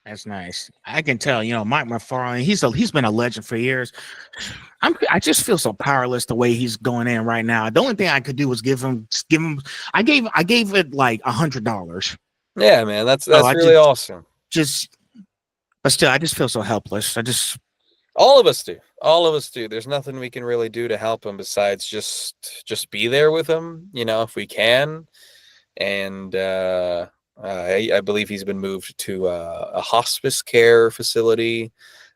That's nice. I can tell, Mike McFarlane, he's been a legend for years. I just feel so powerless the way he's going in right now. The only thing I could do was give him. I gave it like $100. Yeah, man, that's really awesome. But still, I just feel so helpless. All of us do. There's nothing we can really do to help him besides just be there with him, if we can. And I believe he's been moved to a hospice care facility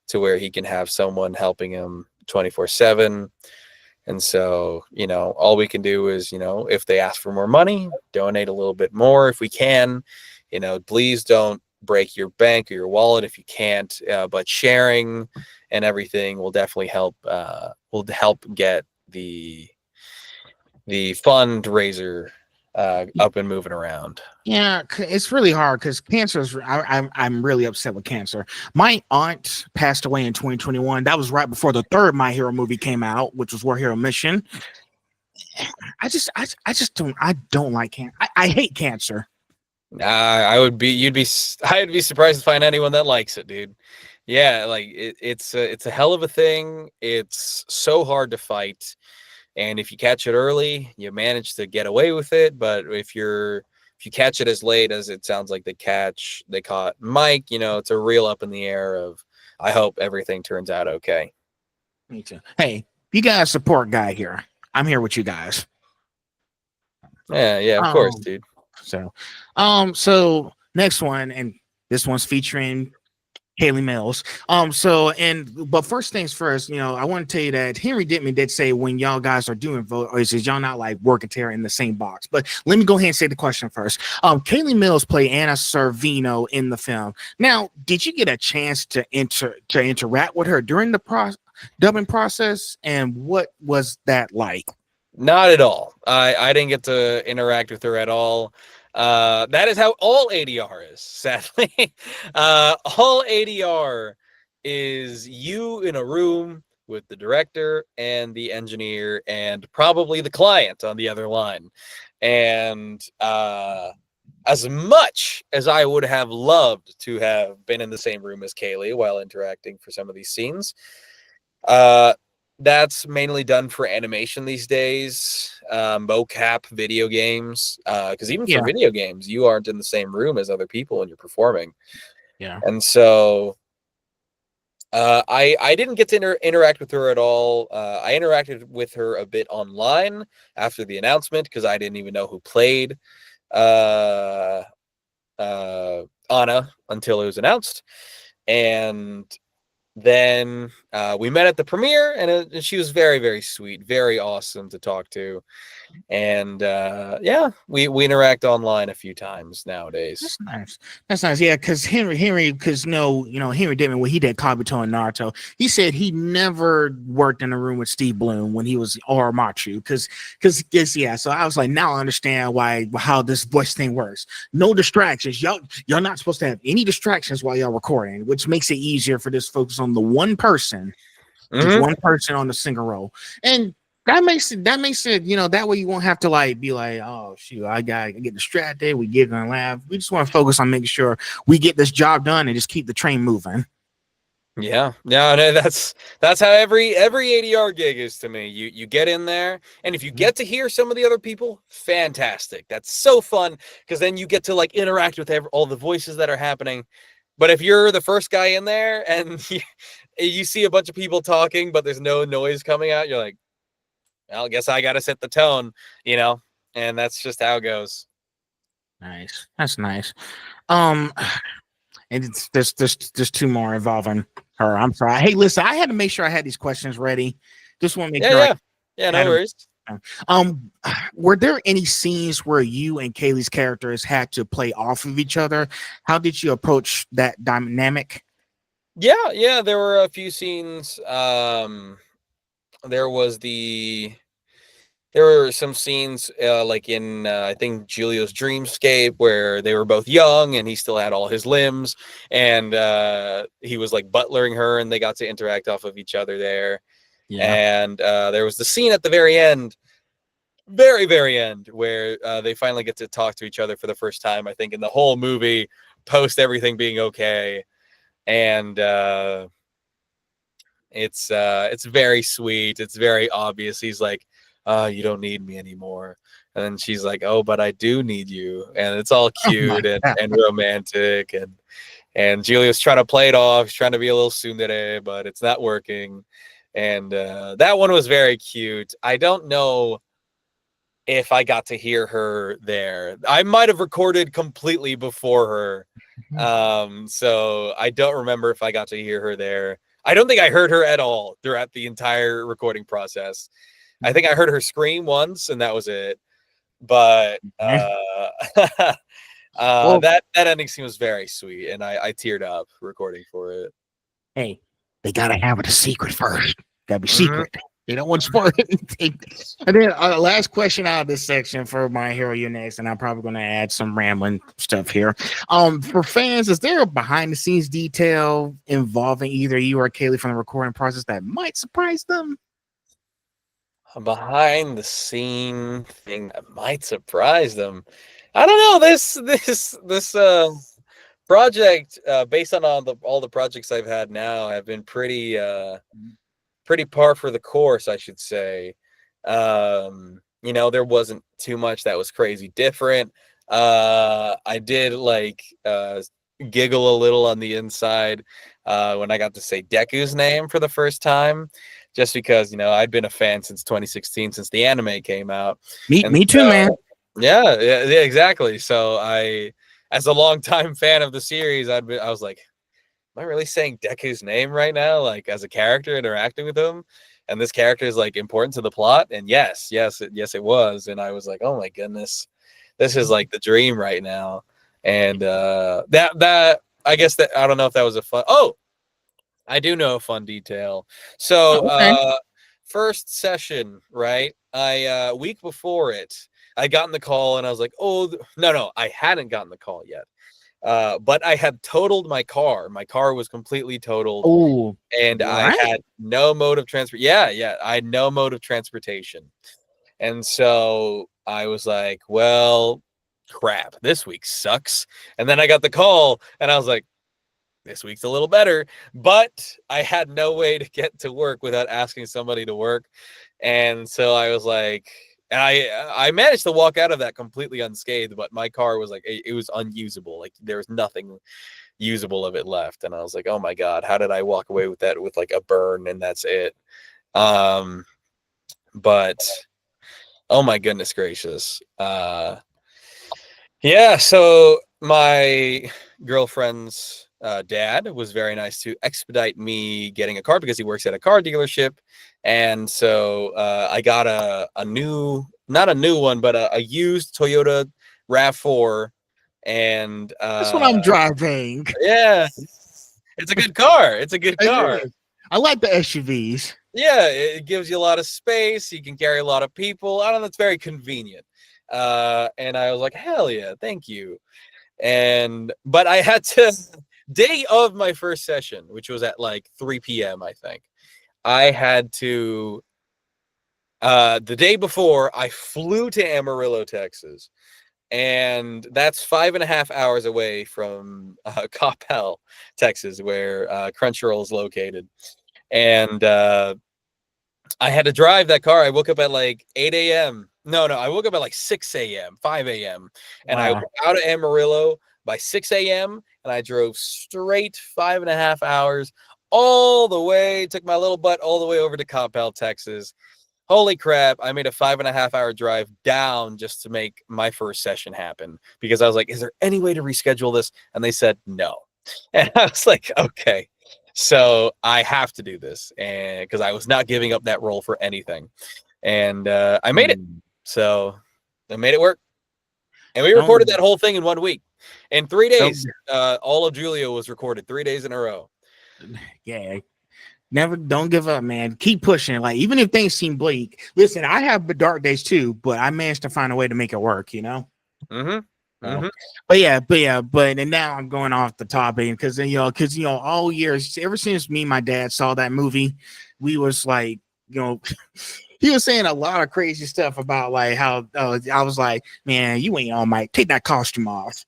to where he can have someone helping him 24/7. And so, all we can do is, if they ask for more money, donate a little bit more if we can. Please don't break your bank or your wallet if you can't. But sharing and everything will definitely help. Will help get the fundraiser up and moving around. Yeah, it's really hard because I'm really upset with cancer. My aunt passed away in 2021. That was right before the third My Hero movie came out, which was War Hero Mission. I don't like cancer. I hate cancer. I'd be surprised to find anyone that likes it, dude. Yeah, like it's a hell of a thing. It's so hard to fight. And if you catch it early, you manage to get away with it. But if you catch it as late as it sounds like they caught Mike, it's a real up in the air of, I hope everything turns out okay. Me too. Hey, you guys support Guy here. I'm here with you guys. Yeah, of course, dude. So next one, and this one's featuring Kayli Mills. But first things first, I want to tell you that Henry Dittman did say when y'all guys are doing voices, y'all not like working together in the same box. But let me go ahead and say the question first. Kayli Mills played Anna Servino in the film. Now, did you get a chance to interact with her during the dubbing process, and what was that like? Not at all. I didn't get to interact with her at all. That is how all ADR is, sadly. All ADR is you in a room with the director and the engineer and probably the client on the other line. And as much as I would have loved to have been in the same room as Kayli while interacting for some of these scenes, that's mainly done for animation these days, mocap video games, because even for video games, you aren't in the same room as other people when you're performing. Yeah. And so I didn't get to interact with her at all. I interacted with her a bit online after the announcement because I didn't even know who played Anna until it was announced. And then we met at the premiere, and she was very, very sweet, very awesome to talk to. And we interact online a few times nowadays. That's nice. Yeah, because Henry Dittman, when he did Kabuto and Naruto, he said he never worked in a room with Steve Bloom when he was Oromachu. Because so I was like, now I understand how this voice thing works. No distractions. Y'all not supposed to have any distractions while y'all recording, which makes it easier for this focus on the one person, just one person on the single role. And that makes it, that way you won't have to be like, oh shoot, I get distracted. We giggle and laugh. We just want to focus on making sure we get this job done and just keep the train moving. Yeah, no, that's how every ADR gig is to me. You get in there, and if you get to hear some of the other people, fantastic. That's so fun because then you get to interact with all the voices that are happening. But if you're the first guy in there and you see a bunch of people talking, but there's no noise coming out, you're like, well, I guess I got to set the tone, and that's just how it goes. Nice. That's nice. And there's two more involving her. I'm sorry. Hey, listen, I had to make sure I had these questions ready. Just want to make sure. Yeah, no worries. Were there any scenes where you and Kayli's characters had to play off of each other? How did you approach that dynamic? Yeah, there were a few scenes. There was the there were some scenes like in I think Giulio's dreamscape where they were both young and he still had all his limbs, and he was like butlering her, and they got to interact off of each other there. Yeah. And there was the scene at the very end, very end, where they finally get to talk to each other for the first time, I think, in the whole movie, post everything being okay. And it's very sweet. It's very obvious. He's like, you don't need me anymore. And then she's like, oh, but I do need you. And it's all cute and romantic. And Giulio's trying to play it off. He's trying to be a little tsundere, but it's not working. And that one was very cute. I don't know if I got to hear her there. I might have recorded completely before her. So I don't remember if I got to hear her there. I don't think I heard her at all throughout the entire recording process. I think I heard her scream once, and that was it. But that ending scene was very sweet, and I teared up recording for it. Hey, they gotta have it a secret first. Gotta be secret. They don't want to spoil anything. And then last question out of this section for My Hero You Next, and I'm probably going to add some rambling stuff here. For fans, is there a behind the scenes detail involving either you or Kayli from the recording process that might surprise them? A behind the scene thing that might surprise them. I don't know. This project, based on all the projects I've had now, have been pretty par for the course, I should say. There wasn't too much that was crazy different. I did giggle a little on the inside when I got to say Deku's name for the first time, just because I'd been a fan since 2016, since the anime came out. Me too, man. Yeah, exactly. So as a longtime fan of the series, I was like, am I really saying Deku's name right now, like as a character interacting with him? And this character is like important to the plot. And yes, it was. And I was like, oh my goodness, this is like the dream right now. And that I guess that I don't know if that was a fun. Oh, I do know a fun detail. So first session, right? I week before it, I got in the call and I was like, oh no, I hadn't gotten the call yet. But I had totaled my car. My car was completely totaled. Oh, and I had no mode of transport. Yeah. I had no mode of transportation. And so I was like, well, crap, this week sucks. And then I got the call and I was like, this week's a little better. But I had no way to get to work without asking somebody to work. And so I was like, and I managed to walk out of that completely unscathed, but my car was like, it was unusable. Like there was nothing usable of it left. And I was like, oh my God, how did I walk away with that with like a burn and that's it? But oh my goodness gracious. Yeah, so my girlfriend's dad was very nice to expedite me getting a car because he works at a car dealership. And so I got a new, not a new one, but a used Toyota RAV4. And that's what I'm driving. Yeah, it's a good car. It's a good car. I like the SUVs. Yeah, it gives you a lot of space. You can carry a lot of people. I don't know, it's very convenient. And I was like, hell yeah, thank you. But I had to, day of my first session, which was at like 3 p.m., I think, I had to, the day before, I flew to Amarillo, Texas. And that's 5.5 hours away from Coppell, Texas, where Crunchyroll is located. And I had to drive that car. I woke up at like 8 a.m. No, I woke up at like 6 a.m., 5 a.m. And I was out of Amarillo by 6 a.m. And I drove straight 5.5 hours all the way, took my little butt all the way over to Coppell, Texas. Holy crap, I made a 5.5 hour drive down just to make my first session happen because I was like, is there any way to reschedule this? And they said no. And I was like, okay. So I have to do this, and because I was not giving up that role for anything. And I made it. So I made it work. And we recorded that whole thing in 1 week. In 3 days, all of Giulio was recorded 3 days in a row. Yeah. Never, don't give up, man. Keep pushing. Like, even if things seem bleak, listen, I have the dark days too, but I managed to find a way to make it work, you know? Mm-hmm. So, but and now I'm going off the topic because all years, ever since me and my dad saw that movie, we was like, he was saying a lot of crazy stuff about like how I was like, man, you ain't All Might. Take that costume off.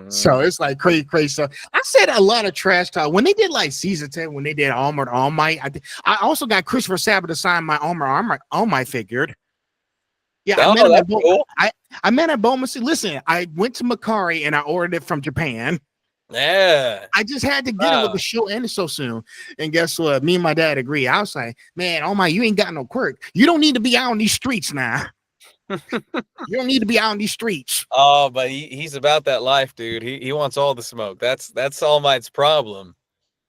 So it's like crazy stuff. I said a lot of trash talk when they did like season 10, when they did Armored All Might. I also got Christopher Sabat to sign my Armored All Might figured. Yeah, I met him at cool. I met at Bowman. Listen, I went to Macari and I ordered it from Japan. Yeah. I just had to get it with the show ended so soon. And guess what? Me and my dad agree. I was like, man, oh my, you ain't got no quirk. You don't need to be out on these streets now. You don't need to be out on these streets. Oh, but he's about that life, dude. He wants all the smoke. That's All Might's problem.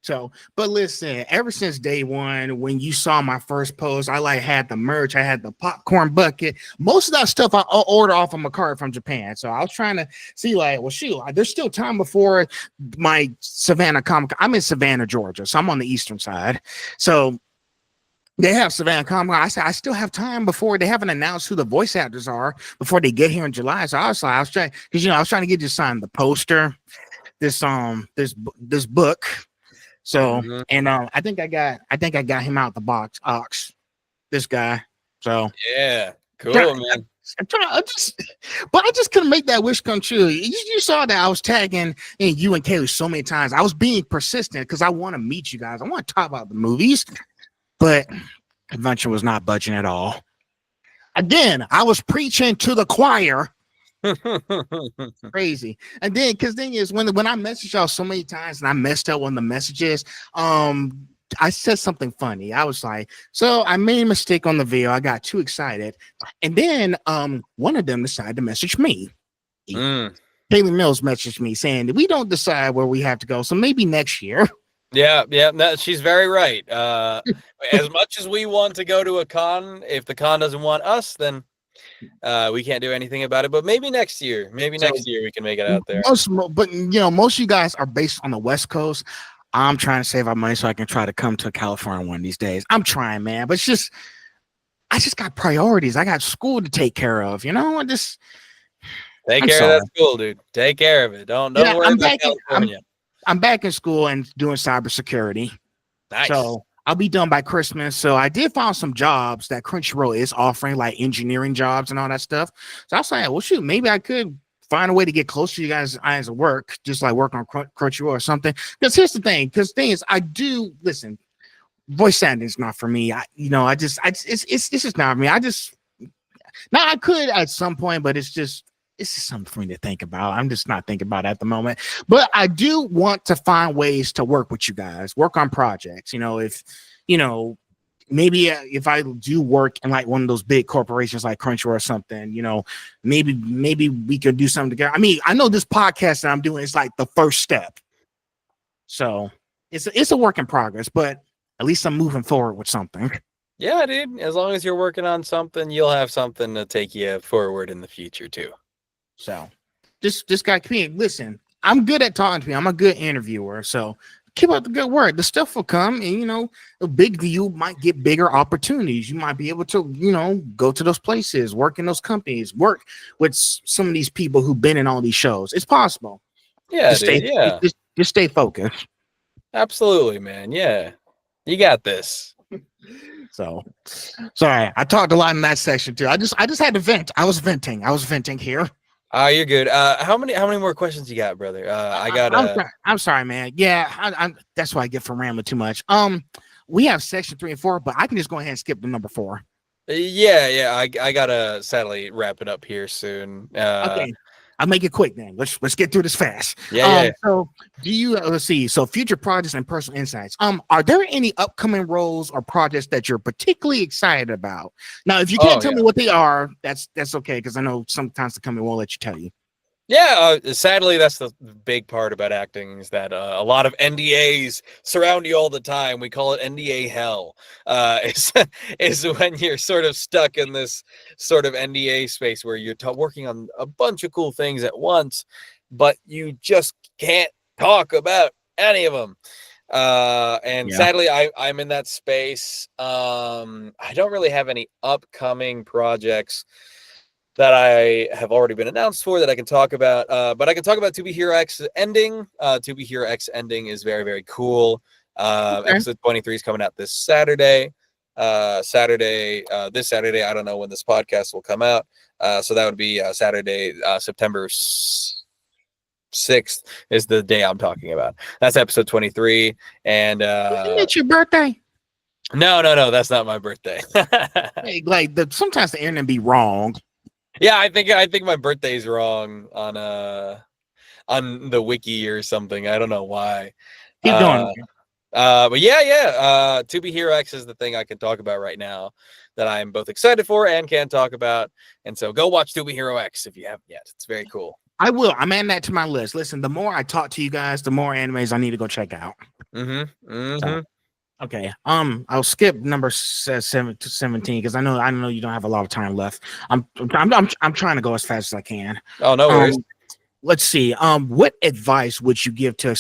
So, but listen, ever since day one, when you saw my first post, I like had the merch, I had the popcorn bucket. Most of that stuff I ordered off of Macari from Japan. So I was trying to see, like, well, shoot, there's still time before my Savannah Comic. I'm in Savannah, Georgia, so I'm on the eastern side. So they have Savannah Comic. I said I still have time before they haven't announced who the voice actors are before they get here in July. So I was trying because I was trying to get you to sign the poster, this book. So and I think I got him out the box, Ox, this guy. So yeah, cool, man. I just couldn't make that wish come true. You saw that I was tagging you and Kayli so many times. I was being persistent because I want to meet you guys. I want to talk about the movies, but convention was not budging at all. Again, I was preaching to the choir. Crazy. And then because thing is when I messaged y'all so many times and I messed up on the messages, I said something funny. I was like, so I made a mistake on the video. I got too excited. And then one of them decided to message me. Kayli Mills messaged me saying that we don't decide where we have to go. So maybe next year. Yeah, no, she's very right. As much as we want to go to a con, if the con doesn't want us, then we can't do anything about it. But maybe next year, next year we can make it out there. Most of you guys are based on the West Coast. I'm trying to save our money so I can try to come to California one of these days. I'm trying, man, but I just got priorities. I got school to take care of. I just take care of that school, dude. Take care of it. Don't worry about California. I'm back in school and doing cybersecurity. Nice. So I'll be done by Christmas. So I did find some jobs that Crunchyroll is offering, like engineering jobs and all that stuff. So I was like, well, shoot, maybe I could find a way to get close to you guys as a work, just like work on Crunchyroll or something. Because here's the thing. I do listen. Voice acting is not for me. It's just not for me. I could at some point, but it's just something for me to think about. I'm just not thinking about it at the moment. But I do want to find ways to work with you guys, work on projects. Maybe if I do work in like one of those big corporations like Crunchyroll or something, maybe we could do something together. I mean, I know this podcast that I'm doing is like the first step. So it's a work in progress, but at least I'm moving forward with something. Yeah, dude. As long as you're working on something, you'll have something to take you forward in the future too. So just got to listen. I'm good at talking to people. I'm a good interviewer. So keep up the good work. The stuff will come, and a big view might get bigger opportunities. You might be able to, go to those places, work in those companies, work with some of these people who've been in all these shows. It's possible. Yeah, just stay focused. Absolutely, man. Yeah, you got this. So sorry, I talked a lot in that section too. I just had to vent. I was venting here. You're good. How many more questions you got, brother? I'm sorry, man. Yeah, I'm that's what I get for rambling too much. We have section 3 and 4, but I can just go ahead and skip the number 4. Yeah. I gotta sadly wrap it up here soon. Okay. I'll make it quick then. Let's get through this fast. Yeah. So do you let's see. So future projects and personal insights. Are there any upcoming roles or projects that you're particularly excited about? Now, if you can't tell me what they are, that's okay, because I know sometimes the company won't let you tell you. Yeah, sadly, that's the big part about acting is that a lot of NDAs surround you all the time. We call it NDA hell. Is when you're sort of stuck in this sort of NDA space where you're working on a bunch of cool things at once, but you just can't talk about any of them. And Yeah. sadly, I'm in that space. I don't really have any upcoming projects that I have already been announced for that I can talk about. But I can talk about To Be Hero X ending. To Be Hero X ending is very, very cool. Okay. Episode 23 is coming out this Saturday. This Saturday. I don't know when this podcast will come out. So that would be Saturday, September 6th is the day I'm talking about. That's episode 23. And Isn't it your birthday? no, that's not my birthday. Like sometimes the internet be wrong. Yeah, I think my birthday's wrong on the wiki or something. I don't know why. Keep going. But yeah. To Be Hero X is the thing I can talk about right now that I'm both excited for and can talk about. And so go watch To Be Hero X if you haven't yet. It's very cool. I will. I'm adding that to my list. Listen, the more I talk to you guys, the more animes I need to go check out. So, okay. I'll skip number 7 to 17 because I know you don't have a lot of time left. I'm trying to go as fast as I can. Oh, no worries. Let's see. What advice would you give to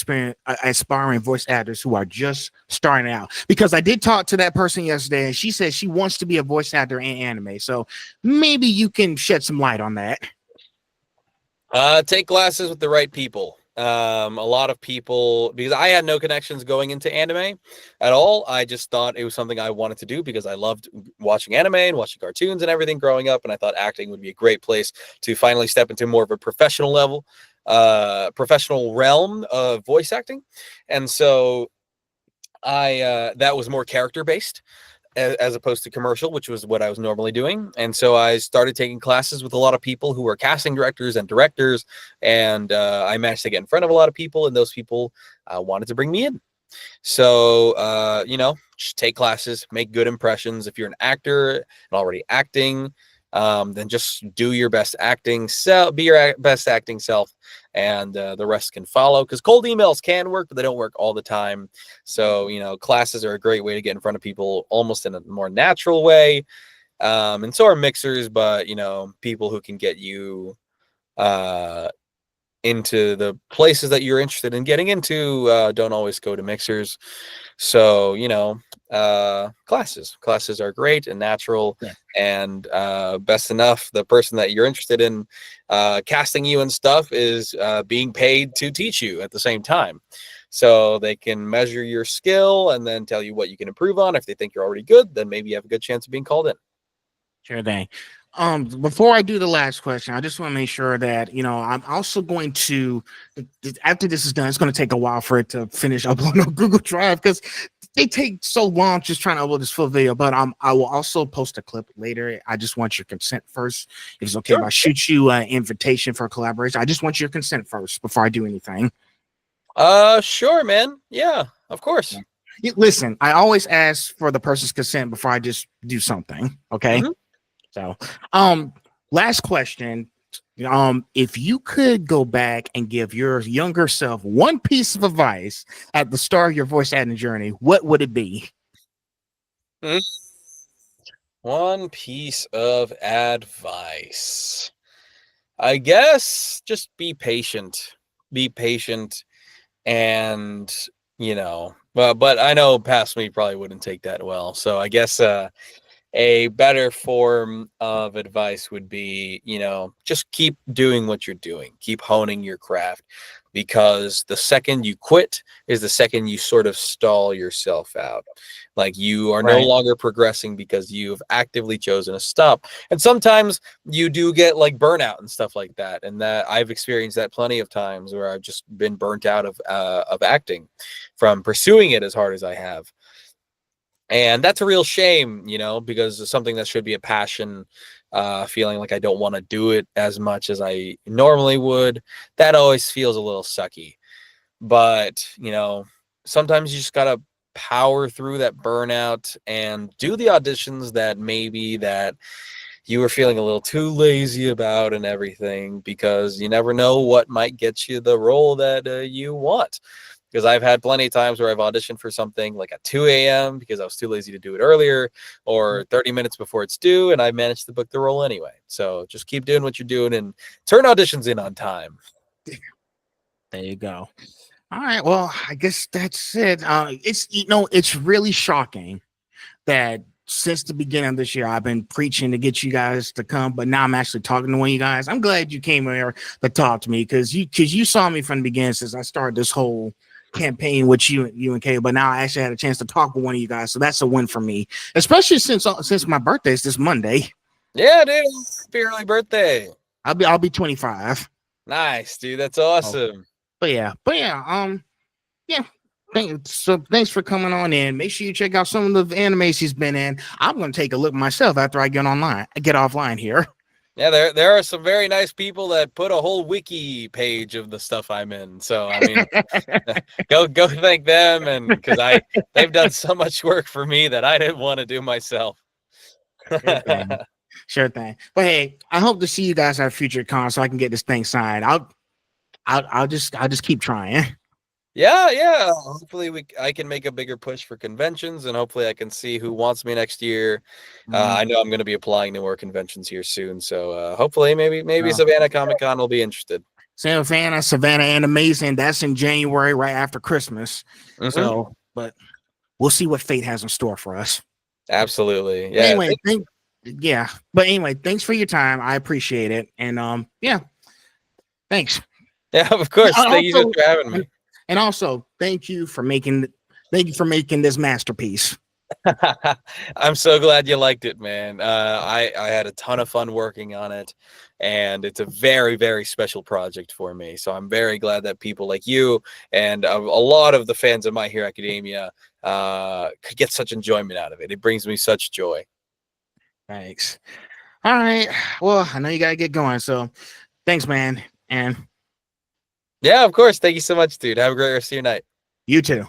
aspiring voice actors who are just starting out? Because I did talk to that person yesterday, and she said she wants to be a voice actor in anime. So maybe you can shed some light on that. Take classes with the right people. A lot of people, because I had no connections going into anime at all. I just thought it was something I wanted to do because I loved watching anime and watching cartoons and everything growing up. And I thought acting would be a great place to finally step into more of a professional level, professional realm of voice acting. And so that was more character based as opposed to commercial, which was what I was normally doing. And so I started taking classes with a lot of people who were casting directors and directors. And I managed to get in front of a lot of people, and those people wanted to bring me in. So, just take classes, make good impressions. If you're an actor and already acting, then just do your best acting self, be your best acting self, and the rest can follow. Because cold emails can work, but they don't work all the time. So, classes are a great way to get in front of people almost in a more natural way. And so are mixers, but, people who can get you into the places that you're interested in getting into don't always go to mixers. So, classes are great and natural. Yeah. And best enough, the person that you're interested in casting you and stuff is being paid to teach you at the same time. So they can measure your skill and then tell you what you can improve on. If they think you're already good, then maybe you have a good chance of being called in. Sure thing. Before I do the last question, I just want to make sure that I'm also going to, after this is done, it's going to take a while for it to finish uploading on Google Drive because they take so long just trying to upload this full video. But I will also post a clip later. I just want your consent first. If it's okay if I shoot you an invitation for a collaboration, I just want your consent first before I do anything. Sure, man. Yeah, of course. Listen, I always ask for the person's consent before I just do something. Okay. Mm-hmm. So, last question. If you could go back and give your younger self one piece of advice at the start of your voice acting journey, what would it be? One piece of advice. I guess just be patient. Be patient, and but I know past me probably wouldn't take that well. So I guess a better form of advice would be, just keep doing what you're doing. Keep honing your craft, because the second you quit is the second you sort of stall yourself out. Like you are no longer progressing because you've actively chosen to stop. And sometimes you do get like burnout and stuff like that. And that I've experienced that plenty of times where I've just been burnt out of acting from pursuing it as hard as I have. And that's a real shame, because it's something that should be a passion, feeling like I don't want to do it as much as I normally would. That always feels a little sucky. But, sometimes you just got to power through that burnout and do the auditions that maybe that you were feeling a little too lazy about and everything, because you never know what might get you the role that you want. Because I've had plenty of times where I've auditioned for something like at 2 a.m. because I was too lazy to do it earlier, or 30 minutes before it's due, and I managed to book the role anyway. So just keep doing what you're doing and turn auditions in on time. There you go. All right. Well, I guess that's it. It's really shocking that since the beginning of this year, I've been preaching to get you guys to come, but now I'm actually talking to one of you guys. I'm glad you came here to talk to me because you saw me from the beginning since I started this whole campaign with you and Kay. But now I actually had a chance to talk with one of you guys, so that's a win for me. Especially since my birthday is this Monday. Yeah, dude. Happy early birthday. I'll be 25. Nice, dude. That's awesome. But yeah. Yeah. Thanks for coming on in. Make sure you check out some of the animes he's been in. I'm gonna take a look myself after I get offline here. Yeah, there are some very nice people that put a whole wiki page of the stuff I'm in. So I mean, go thank them, and because they've done so much work for me that I didn't want to do myself. Sure thing. But hey, I hope to see you guys at future cons so I can get this thing signed. I'll just keep trying. Yeah. Hopefully I can make a bigger push for conventions, and hopefully I can see who wants me next year. I know I'm going to be applying to more conventions here soon, so hopefully maybe Savannah Comic Con will be interested. Savannah Animation, that's in January, right after Christmas. Mm-hmm. So, but we'll see what fate has in store for us. Absolutely. Yeah. Anyway, thanks for your time. I appreciate it, and thanks. Yeah, of course. Thank you for having me. And also, thank you for making this masterpiece. I'm so glad you liked it, man. I had a ton of fun working on it, and it's a very, very special project for me. So I'm very glad that people like you and a lot of the fans of My Hero Academia could get such enjoyment out of it. It brings me such joy. Thanks. All right. Well, I know you gotta get going, so thanks, man. And yeah, of course. Thank you so much, dude. Have a great rest of your night. You too.